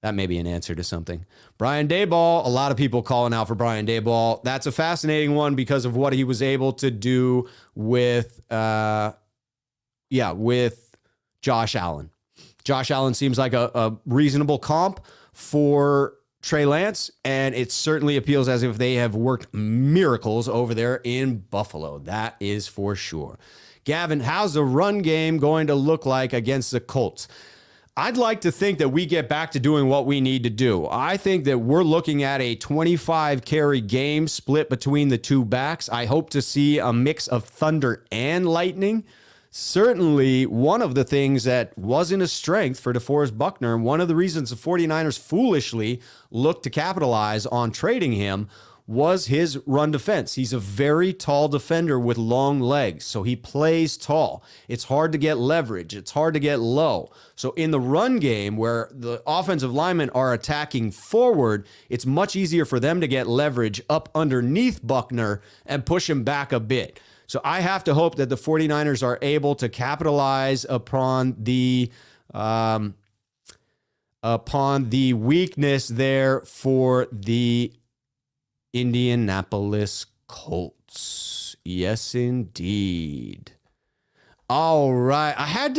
That may be an answer to something. Brian Daboll, a lot of people calling out for Brian Daboll. That's a fascinating one because of what he was able to do with Josh Allen. Josh Allen seems like a reasonable comp for Trey Lance, and it certainly appeals as if they have worked miracles over there in Buffalo. That is for sure. Gavin, how's the run game going to look like against the Colts? I'd like to think that we get back to doing what we need to do. I think that we're looking at a 25 carry game split between the two backs. I hope to see a mix of thunder and lightning. Certainly, one of the things that wasn't a strength for DeForest Buckner, and one of the reasons the 49ers foolishly looked to capitalize on trading him, was his run defense. He's a very tall defender with long legs, so he plays tall. It's hard to get leverage. It's hard to get low. So in the run game, where the offensive linemen are attacking forward, it's much easier for them to get leverage up underneath Buckner and push him back a bit. So I have to hope that the 49ers are able to capitalize upon the weakness there for the Indianapolis Colts. Yes, indeed. All right. I had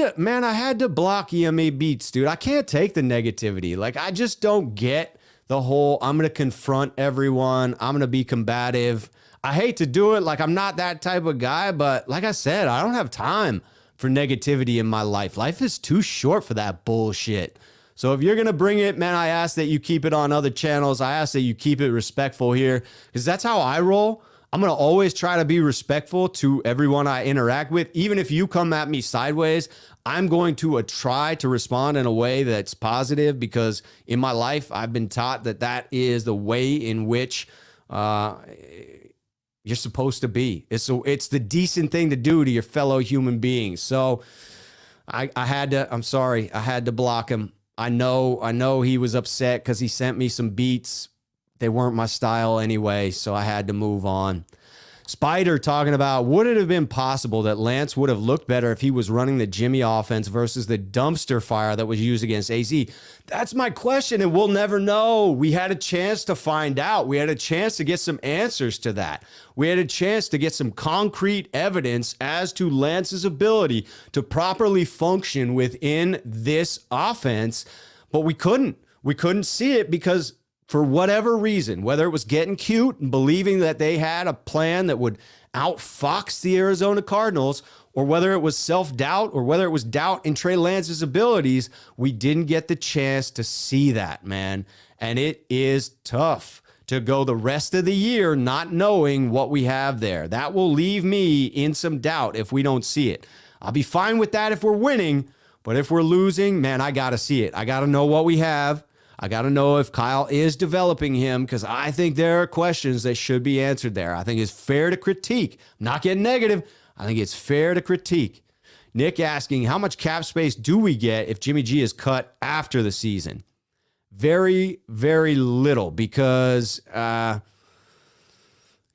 to block EMA Beats, dude. I can't take the negativity. Like, I just don't get the whole, I'm going to confront everyone. I'm going to be combative. I hate to do it. Like, I'm not that type of guy, but like I said, I don't have time for negativity in my life. Life is too short for that bullshit. So if you're going to bring it, man, I ask that you keep it on other channels. I ask that you keep it respectful here, because that's how I roll. I'm going to always try to be respectful to everyone I interact with. Even if you come at me sideways, I'm going to try to respond in a way that's positive, because in my life, I've been taught that that is the way in which you're supposed to be. It's the decent thing to do to your fellow human beings. So I'm sorry, I had to block him. I know he was upset because he sent me some beats. They weren't my style anyway, so I had to move on. Spider talking about, would it have been possible that Lance would have looked better if he was running the Jimmy offense versus the dumpster fire that was used against AZ? That's my question, and we'll never know. We had a chance to find out. We had a chance to get some answers to that. We had a chance to get some concrete evidence as to Lance's ability to properly function within this offense, but we couldn't. We couldn't see it because for whatever reason, whether it was getting cute and believing that they had a plan that would outfox the Arizona Cardinals, or whether it was self-doubt, or whether it was doubt in Trey Lance's abilities, we didn't get the chance to see that, man. And it is tough to go the rest of the year not knowing what we have there. That will leave me in some doubt if we don't see it. I'll be fine with that if we're winning, but if we're losing, man, I got to see it. I got to know what we have. I got to know if Kyle is developing him, because I think there are questions that should be answered there. I think it's fair to critique. I'm not getting negative. I think it's fair to critique. Nick asking, how much cap space do we get if Jimmy G is cut after the season? Very, very little, because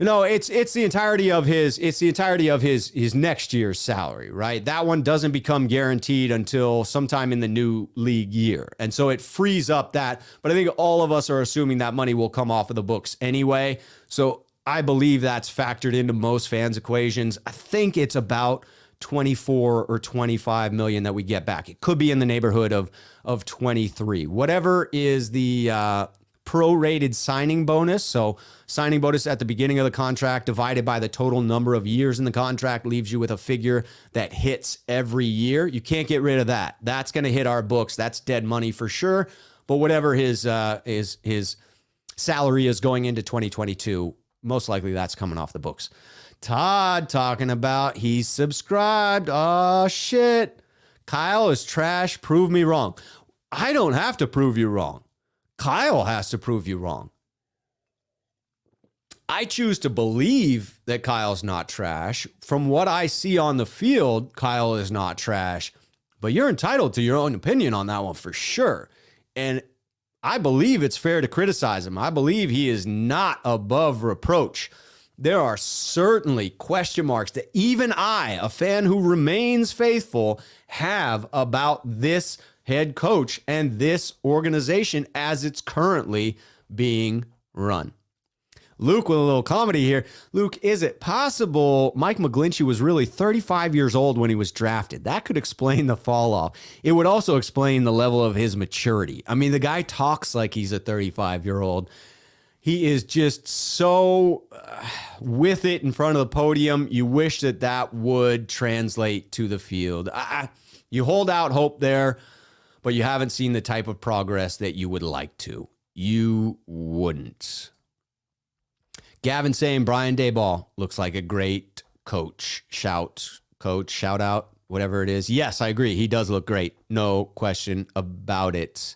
it's the entirety of his next year's salary, right? That one doesn't become guaranteed until sometime in the new league year. And so it frees up that, but I think all of us are assuming that money will come off of the books anyway. So I believe that's factored into most fans' equations. I think it's about 24 or 25 million that we get back. It could be in the neighborhood of 23. Whatever is the prorated signing bonus. So signing bonus at the beginning of the contract divided by the total number of years in the contract leaves you with a figure that hits every year. You can't get rid of that. That's going to hit our books. That's dead money for sure. But whatever his salary is going into 2022, most likely that's coming off the books. Todd talking about he's subscribed. Oh, shit. Kyle is trash. Prove me wrong. I don't have to prove you wrong. Kyle has to prove you wrong. I choose to believe that Kyle's not trash. From what I see on the field, Kyle is not trash. But you're entitled to your own opinion on that one for sure. And I believe it's fair to criticize him. I believe he is not above reproach. There are certainly question marks that even I, a fan who remains faithful, have about this head coach and this organization as it's currently being run. Luke with a little comedy here. Luke, is it possible Mike McGlinchey was really 35 years old when he was drafted? That could explain the fall off. It would also explain the level of his maturity. I mean, the guy talks like he's a 35-year-old. He is just so with it in front of the podium. You wish that would translate to the field. You hold out hope there, but you haven't seen the type of progress that you would like to. You wouldn't. Gavin saying Brian Daboll looks like a great coach. Shout out, whatever it is. Yes, I agree. He does look great. No question about it.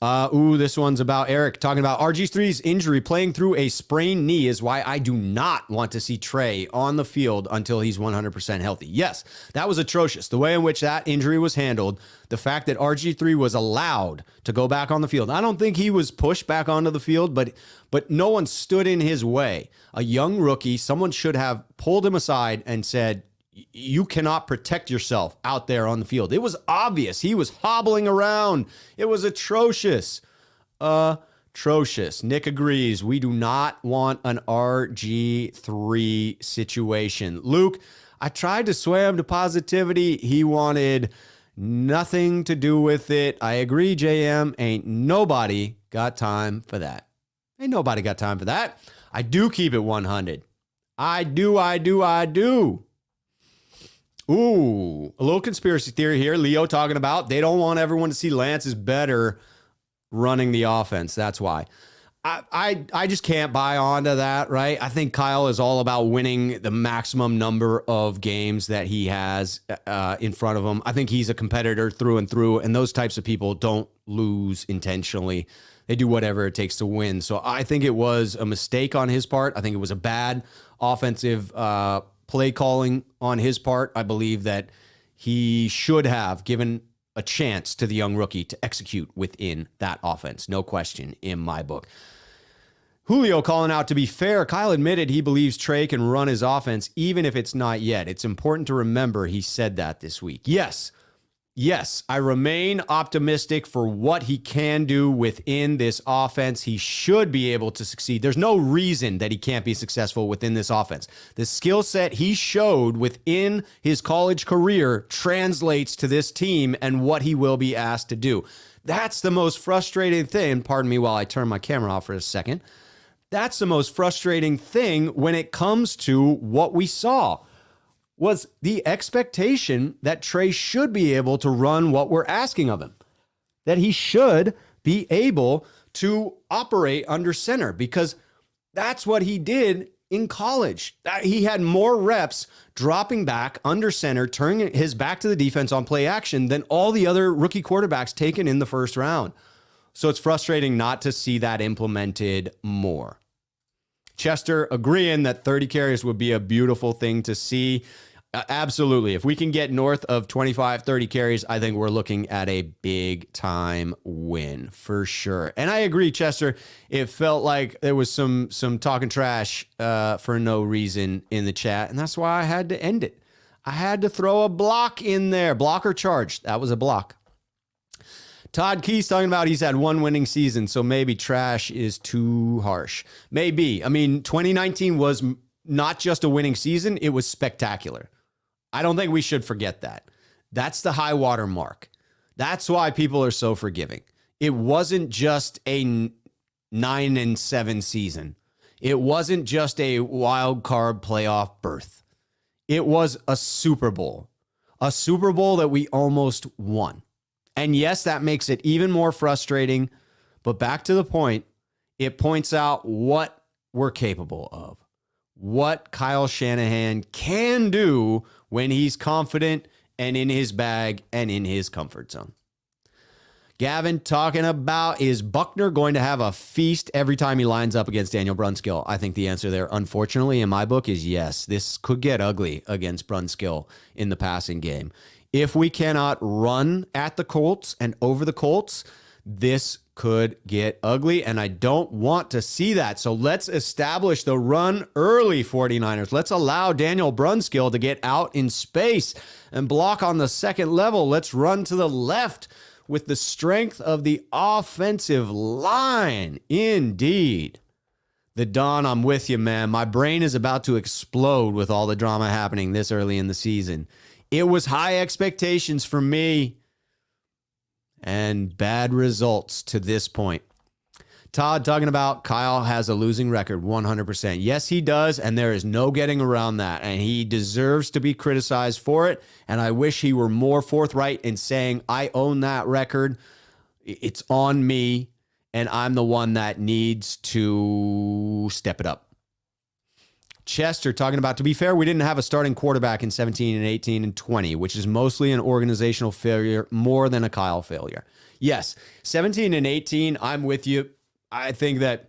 This one's about Eric talking about RG3's injury. Playing through a sprained knee is why I do not want to see Trey on the field until he's 100% healthy. Yes, that was atrocious. The way in which that injury was handled, the fact that RG3 was allowed to go back on the field. I don't think he was pushed back onto the field, but no one stood in his way. A young rookie, someone should have pulled him aside and said, you cannot protect yourself out there on the field. It was obvious. He was hobbling around. It was atrocious. Atrocious. Nick agrees. We do not want an RG3 situation. Luke, I tried to sway him to positivity. He wanted nothing to do with it. I agree, JM. Ain't nobody got time for that. Ain't nobody got time for that. I do keep it 100. I do. Ooh, a little conspiracy theory here. Leo talking about they don't want everyone to see Lance is better running the offense. That's why. I just can't buy onto that, right? I think Kyle is all about winning the maximum number of games that he has in front of him. I think he's a competitor through and through, and those types of people don't lose intentionally. They do whatever it takes to win. So I think it was a mistake on his part. I think it was a bad offensive play calling on his part. I believe that he should have given a chance to the young rookie to execute within that offense. No question in my book. Julio calling out, to be fair, Kyle admitted he believes Trey can run his offense even if it's not yet. It's important to remember he said that this week. Yes, I remain optimistic for what he can do within this offense. He should be able to succeed. There's no reason that he can't be successful within this offense. The skill set he showed within his college career translates to this team and what he will be asked to do. That's the most frustrating thing. Pardon me while I turn my camera off for a second. That's the most frustrating thing when it comes to what we saw, was the expectation that Trey should be able to run what we're asking of him, that he should be able to operate under center, because that's what he did in college. He had more reps dropping back under center, turning his back to the defense on play action than all the other rookie quarterbacks taken in the first round. So it's frustrating not to see that implemented more. Chester agreeing that 30 carries would be a beautiful thing to see. Absolutely. If we can get north of 25, 30 carries, I think we're looking at a big time win for sure. And I agree, Chester. It felt like there was some talking trash for no reason in the chat. And that's why I had to end it. I had to throw a block in there. Block or charge. That was a block. Todd Key's talking about he's had one winning season, so maybe trash is too harsh. Maybe. I mean, 2019 was not just a winning season, it was spectacular. I don't think we should forget that. That's the high water mark. That's why people are so forgiving. It wasn't just a 9-7 season. It wasn't just a wild card playoff berth. It was a Super Bowl that we almost won. And yes, that makes it even more frustrating. But back to the point, it points out what we're capable of, what Kyle Shanahan can do when he's confident and in his bag and in his comfort zone. Gavin talking about, is Buckner going to have a feast every time he lines up against Daniel Brunskill? I think the answer there, unfortunately, in my book is yes. This could get ugly against Brunskill in the passing game. If we cannot run at the Colts and over the Colts, this could get ugly, and I don't want to see that. So let's establish the run early, 49ers. Let's allow Daniel Brunskill to get out in space and block on the second level. Let's run to the left with the strength of the offensive line. Indeed. The Don, I'm with you, man. My brain is about to explode with all the drama happening this early in the season. It was high expectations for me and bad results to this point. Todd talking about Kyle has a losing record, 100%. Yes, he does, and there is no getting around that, and he deserves to be criticized for it, and I wish he were more forthright in saying, I own that record. It's on me, and I'm the one that needs to step it up. Chester talking about, to be fair, we didn't have a starting quarterback in 17 and 18 and 20, which is mostly an organizational failure more than a Kyle failure. Yes, 17 and 18, I'm with you. I think that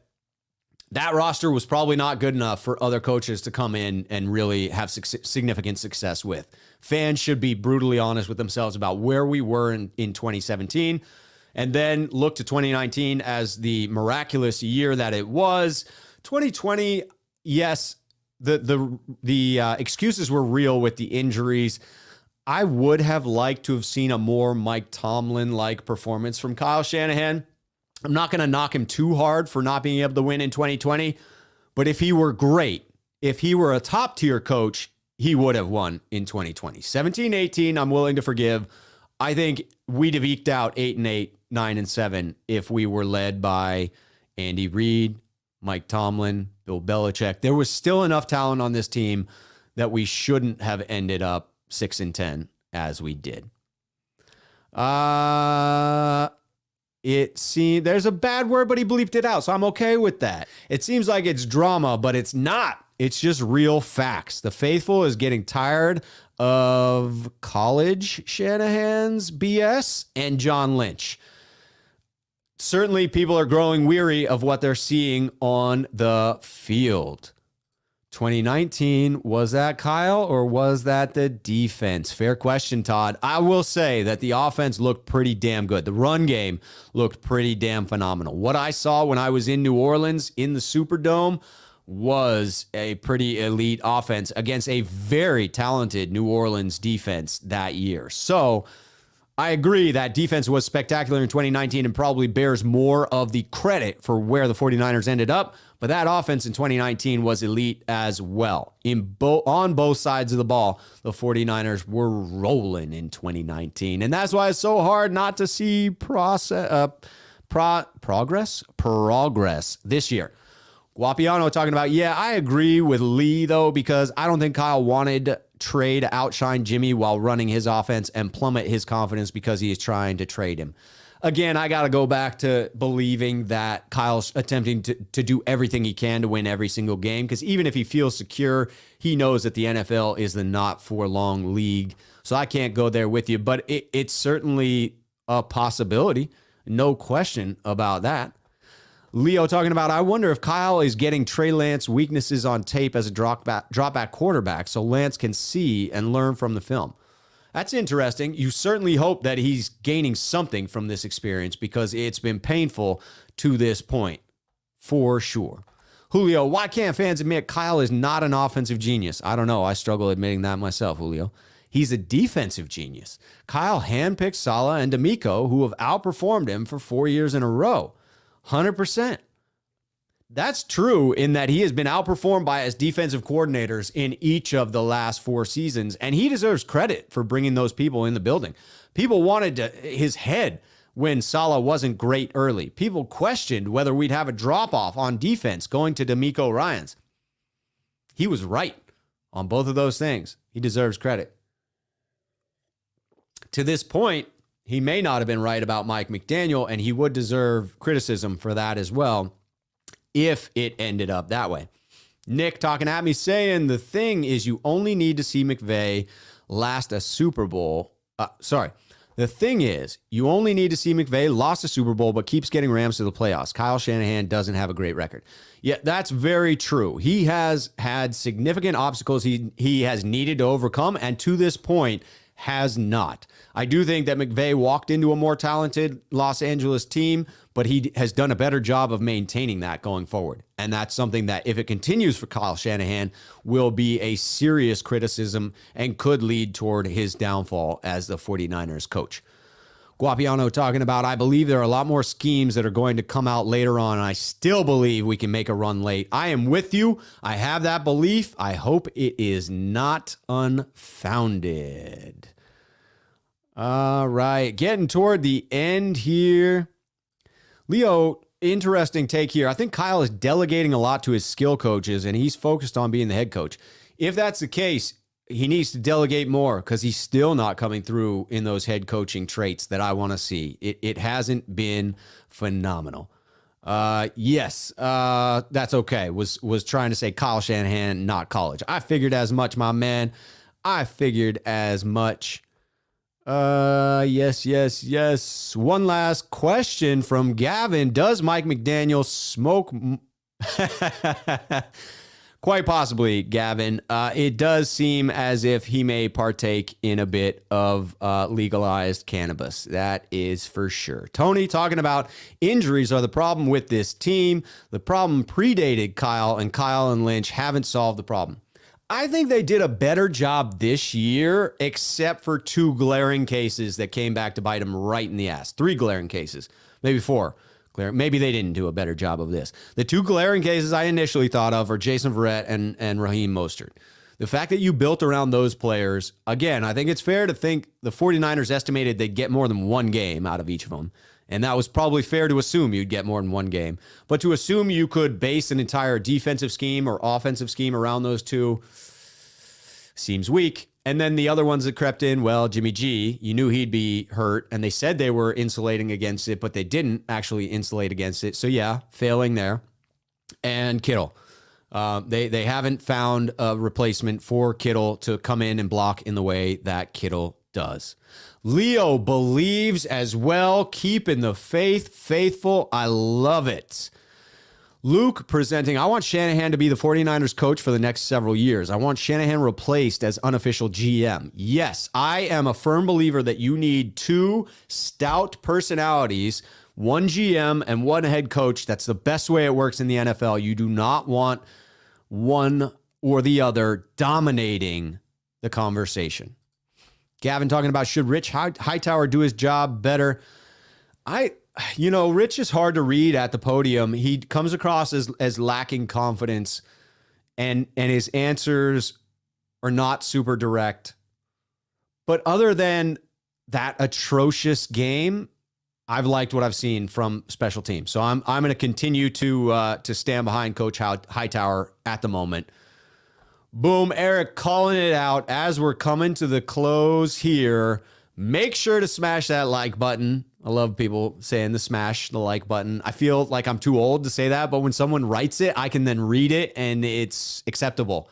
roster was probably not good enough for other coaches to come in and really have significant success with. Fans should be brutally honest with themselves about where we were in 2017, and then look to 2019 as the miraculous year that it was. 2020, yes, the excuses were real with the injuries. I would have liked to have seen a more Mike Tomlin-like performance from Kyle Shanahan. I'm not going to knock him too hard for not being able to win in 2020, but if he were great, if he were a top-tier coach, he would have won in 2020. 17-18, I'm willing to forgive. I think we'd have eked out 8-8, 9-7 if we were led by Andy Reid, Mike Tomlin, Bill Belichick. There was still enough talent on this team that we shouldn't have ended up 6-10 as we did. It seemed there's a bad word, but he bleeped it out, so I'm okay with that. It seems like it's drama, but it's not. It's just real facts. The faithful is getting tired of college Shanahan's BS and John Lynch. Certainly, people are growing weary of what they're seeing on the field. 2019, was that Kyle or was that the defense? Fair question, Todd. I will say that the offense looked pretty damn good. The run game looked pretty damn phenomenal. What I saw when I was in New Orleans in the Superdome was a pretty elite offense against a very talented New Orleans defense that year. So I agree that defense was spectacular in 2019 and probably bears more of the credit for where the 49ers ended up. But that offense in 2019 was elite as well. On both sides of the ball, the 49ers were rolling in 2019. And that's why it's so hard not to see progress this year. Guapiano talking about, yeah, I agree with Lee, though, because I don't think Kyle wanted Trey to outshine Jimmy while running his offense and plummet his confidence because he is trying to trade him. Again, I got to go back to believing that Kyle's attempting to do everything he can to win every single game, because even if he feels secure, he knows that the NFL is the not-for-long league. So I can't go there with you, but it's certainly a possibility. No question about that. Leo talking about, I wonder if Kyle is getting Trey Lance weaknesses on tape as a drop back quarterback so Lance can see and learn from the film. That's interesting. You certainly hope that he's gaining something from this experience because it's been painful to this point, for sure. Julio, why can't fans admit Kyle is not an offensive genius? I don't know. I struggle admitting that myself, Julio. He's a defensive genius. Kyle handpicked Saleh and D'Amico, who have outperformed him for 4 years in a row. 100%. That's true in that he has been outperformed by his defensive coordinators in each of the last 4 seasons, and he deserves credit for bringing those people in the building. People wanted his head when Saleh wasn't great early. People questioned whether we'd have a drop-off on defense going to D'Amico Ryans. He was right on both of those things. He deserves credit. To this point, he may not have been right about Mike McDaniel, and he would deserve criticism for that as well if it ended up that way. Nick talking at me saying the thing is you only need to see McVay last a Super Bowl. The thing is you only need to see McVay lost a Super Bowl but keeps getting Rams to the playoffs. Kyle Shanahan doesn't have a great record. Yeah, that's very true. He has had significant obstacles he has needed to overcome, and to this point has not. I do think that McVay walked into a more talented Los Angeles team, but he has done a better job of maintaining that going forward. And that's something that, if it continues for Kyle Shanahan, will be a serious criticism and could lead toward his downfall as the 49ers coach. Guapiano talking about, I believe there are a lot more schemes that are going to come out later on, and I still believe we can make a run late. I am with you. I have that belief. I hope it is not unfounded. All right, getting toward the end here. Leo, interesting take here. I think Kyle is delegating a lot to his skill coaches, and he's focused on being the head coach. If that's the case, he needs to delegate more because he's still not coming through in those head coaching traits that I want to see. It hasn't been phenomenal. Yes, that's okay. Was trying to say Kyle Shanahan, not college. I figured as much, my man. I figured as much. Yes. One last question from Gavin. Does Mike McDaniel smoke? Quite possibly, Gavin. It does seem as if he may partake in a bit of legalized cannabis. That is for sure. Tony talking about injuries are the problem with this team. The problem predated Kyle, and Kyle and Lynch haven't solved the problem. I think they did a better job this year, except for 2 glaring cases that came back to bite them right in the ass. 3 glaring cases, maybe 4. Maybe they didn't do a better job of this. The 2 glaring cases I initially thought of are Jason Verrett and Raheem Mostert. The fact that you built around those players, again, I think it's fair to think the 49ers estimated they'd get more than 1 game out of each of them. And that was probably fair to assume you'd get more than 1 game. But to assume you could base an entire defensive scheme or offensive scheme around those 2 seems weak. And then the other ones that crept in, well, Jimmy G, you knew he'd be hurt, and they said they were insulating against it, but they didn't actually insulate against it. So yeah, failing there. And Kittle. They haven't found a replacement for Kittle to come in and block in the way that Kittle does. Leo believes as well, keeping the faith faithful. I love it. Luke presenting, I want Shanahan to be the 49ers coach for the next several years. I want Shanahan replaced as unofficial GM. Yes, I am a firm believer that you need two stout personalities, one GM and one head coach. That's the best way it works in the NFL. You do not want one or the other dominating the conversation. Gavin talking about, should Rich Hightower do his job better? Rich is hard to read at the podium. He comes across as lacking confidence, and his answers are not super direct. But other than that atrocious game, I've liked what I've seen from special teams. So I'm going to continue to stand behind Coach Hightower at the moment. Boom, Eric calling it out as we're coming to the close here. Make sure to smash that like button. I love people saying smash the like button. I feel like I'm too old to say that, but when someone writes it, I can then read it and it's acceptable.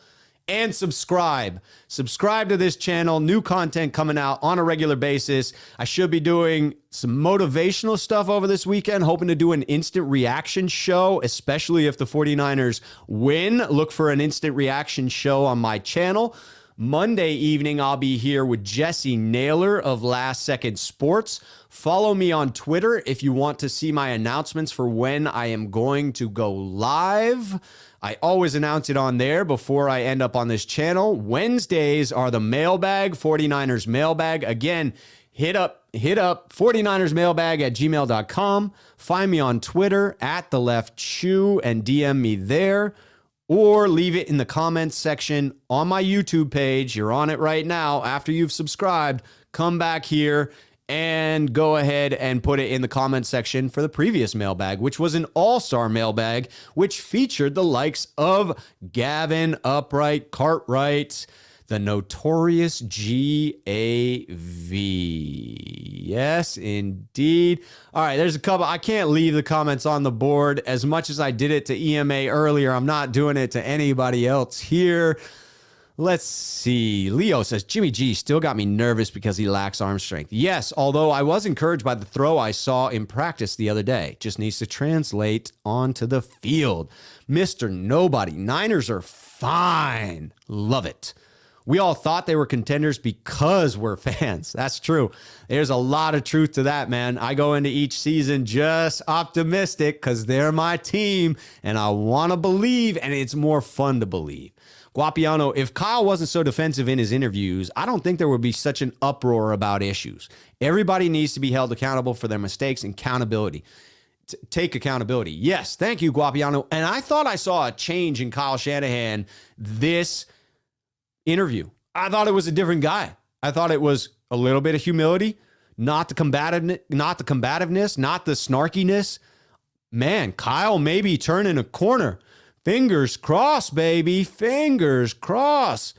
And subscribe. Subscribe to this channel. New content coming out on a regular basis. I should be doing some motivational stuff over this weekend, hoping to do an instant reaction show, especially if the 49ers win. Look for an instant reaction show on my channel. Monday evening, I'll be here with Jesse Naylor of Last Second Sports. Follow me on Twitter if you want to see my announcements for when I am going to go live. I always announce it on there before I end up on this channel. Wednesdays are the mailbag, 49ers mailbag. Again, hit up 49ers mailbag at gmail.com. Find me on Twitter at The Left Shoe and DM me there. Or leave it in the comments section on my YouTube page. You're on it right now. After you've subscribed, come back here and go ahead and put it in the comments section for the previous mailbag, which was an all-star mailbag, which featured the likes of Gavin Upright Cartwright, the notorious GAV. Yes, indeed. All right, there's a couple. I can't leave the comments on the board. As much as I did it to EMA earlier, I'm not doing it to anybody else here. Let's see. Leo says, Jimmy G still got me nervous because he lacks arm strength. Yes, although I was encouraged by the throw I saw in practice the other day. Just needs to translate onto the field. Mr. Nobody. Niners are fine. Love it. We all thought they were contenders because we're fans. That's true. There's a lot of truth to that, man. I go into each season just optimistic because they're my team and I want to believe, and it's more fun to believe. Guapiano, if Kyle wasn't so defensive in his interviews, I don't think there would be such an uproar about issues. Everybody needs to be held accountable for their mistakes and accountability. Take accountability. Yes, thank you, Guapiano. And I thought I saw a change in Kyle Shanahan this interview. I thought it was a different guy. I thought it was a little bit of humility, not the combativeness, not the snarkiness. Man, Kyle may be turning a corner. Fingers crossed, baby. Fingers crossed.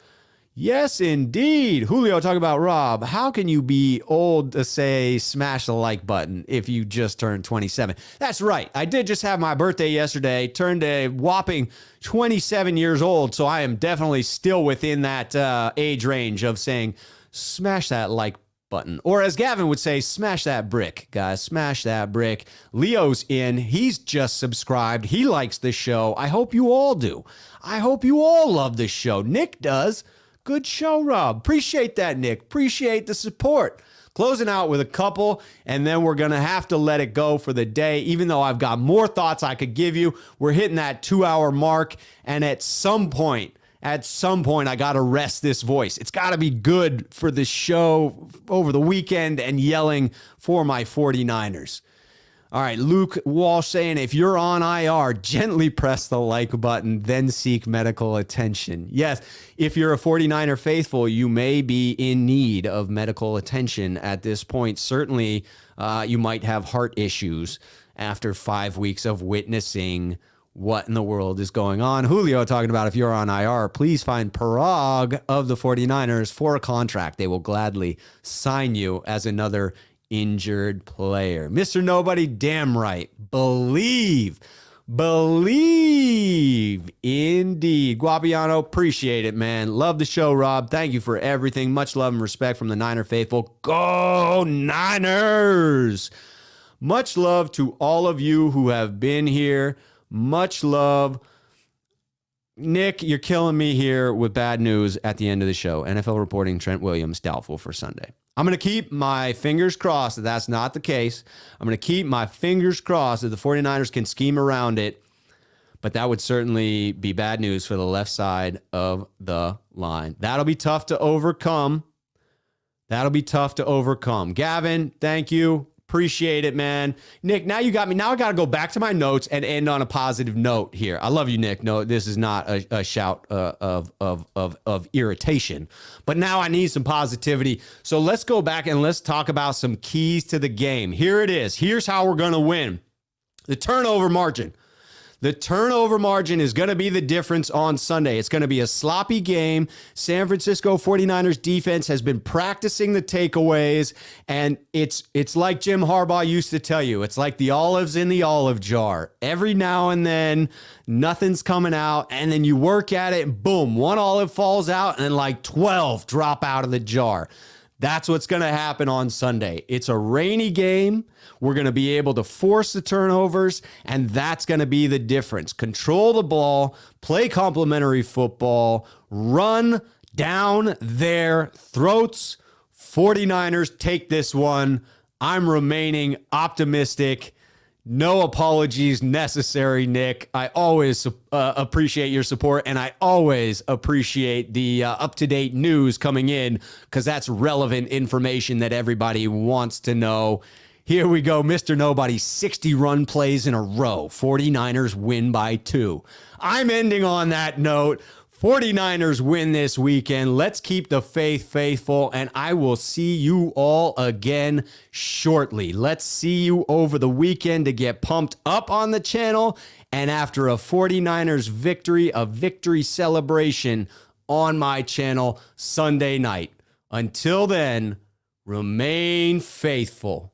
Yes, indeed. Julio talking about Rob. How can you be old to say smash the like button if you just turned 27? That's right. I did just have my birthday yesterday. Turned a whopping 27 years old. So I am definitely still within that age range of saying smash that like button. Or as Gavin would say, smash that brick, guys. Smash that brick. Leo's in. He's just subscribed. He likes this show. I hope you all do. I hope you all love this show. Nick does. Good show, Rob. Appreciate that, Nick. Appreciate the support. Closing out with a couple, and then we're going to have to let it go for the day, even though I've got more thoughts I could give you. We're hitting that 2-hour mark, and at some point, I got to rest this voice. It's got to be good for the show over the weekend and yelling for my 49ers. All right, Luke Walsh saying, if you're on IR, gently press the like button, then seek medical attention. Yes, if you're a 49er faithful, you may be in need of medical attention at this point. Certainly, you might have heart issues after 5 weeks of witnessing what in the world is going on. Julio talking about, if you're on IR, please find Parag of the 49ers for a contract. They will gladly sign you as another injured player. Mr. Nobody, damn right. Believe indeed. Guapiano, appreciate it, man. Love the show, Rob. Thank you for everything. Much love and respect from the Niner faithful. Go Niners! Much love to all of you who have been here. Much love. Nick, you're killing me here with bad news at the end of the show. NFL reporting Trent Williams doubtful for Sunday. I'm going to keep my fingers crossed that that's not the case. I'm going to keep my fingers crossed that the 49ers can scheme around it. But that would certainly be bad news for the left side of the line. That'll be tough to overcome. Gavin, thank you. Appreciate it, man. Nick, now you got me. Now I got to go back to my notes and end on a positive note here. I love you, Nick. No, this is not a shout of irritation. But now I need some positivity. So let's go back and let's talk about some keys to the game. Here it is. Here's how we're going to win. The turnover margin. The turnover margin is going to be the difference on Sunday. It's going to be a sloppy game. San Francisco 49ers defense has been practicing the takeaways, and it's like Jim Harbaugh used to tell you. It's like the olives in the olive jar. Every now and then, nothing's coming out, and then you work at it, and boom, one olive falls out, and like 12 drop out of the jar. That's what's going to happen on Sunday. It's a rainy game. We're going to be able to force the turnovers, and that's going to be the difference. Control the ball, play complementary football, run down their throats. 49ers take this one. I'm remaining optimistic. No apologies necessary, Nick. I always appreciate your support, and I always appreciate the up-to-date news coming in because that's relevant information that everybody wants to know. Here we go, Mr. Nobody, 60 run plays in a row. 49ers win by 2. I'm ending on that note. 49ers win this weekend. Let's keep the faith faithful, and I will see you all again shortly. Let's see you over the weekend to get pumped up on the channel, and after a 49ers victory, a victory celebration on my channel Sunday night. Until then, remain faithful.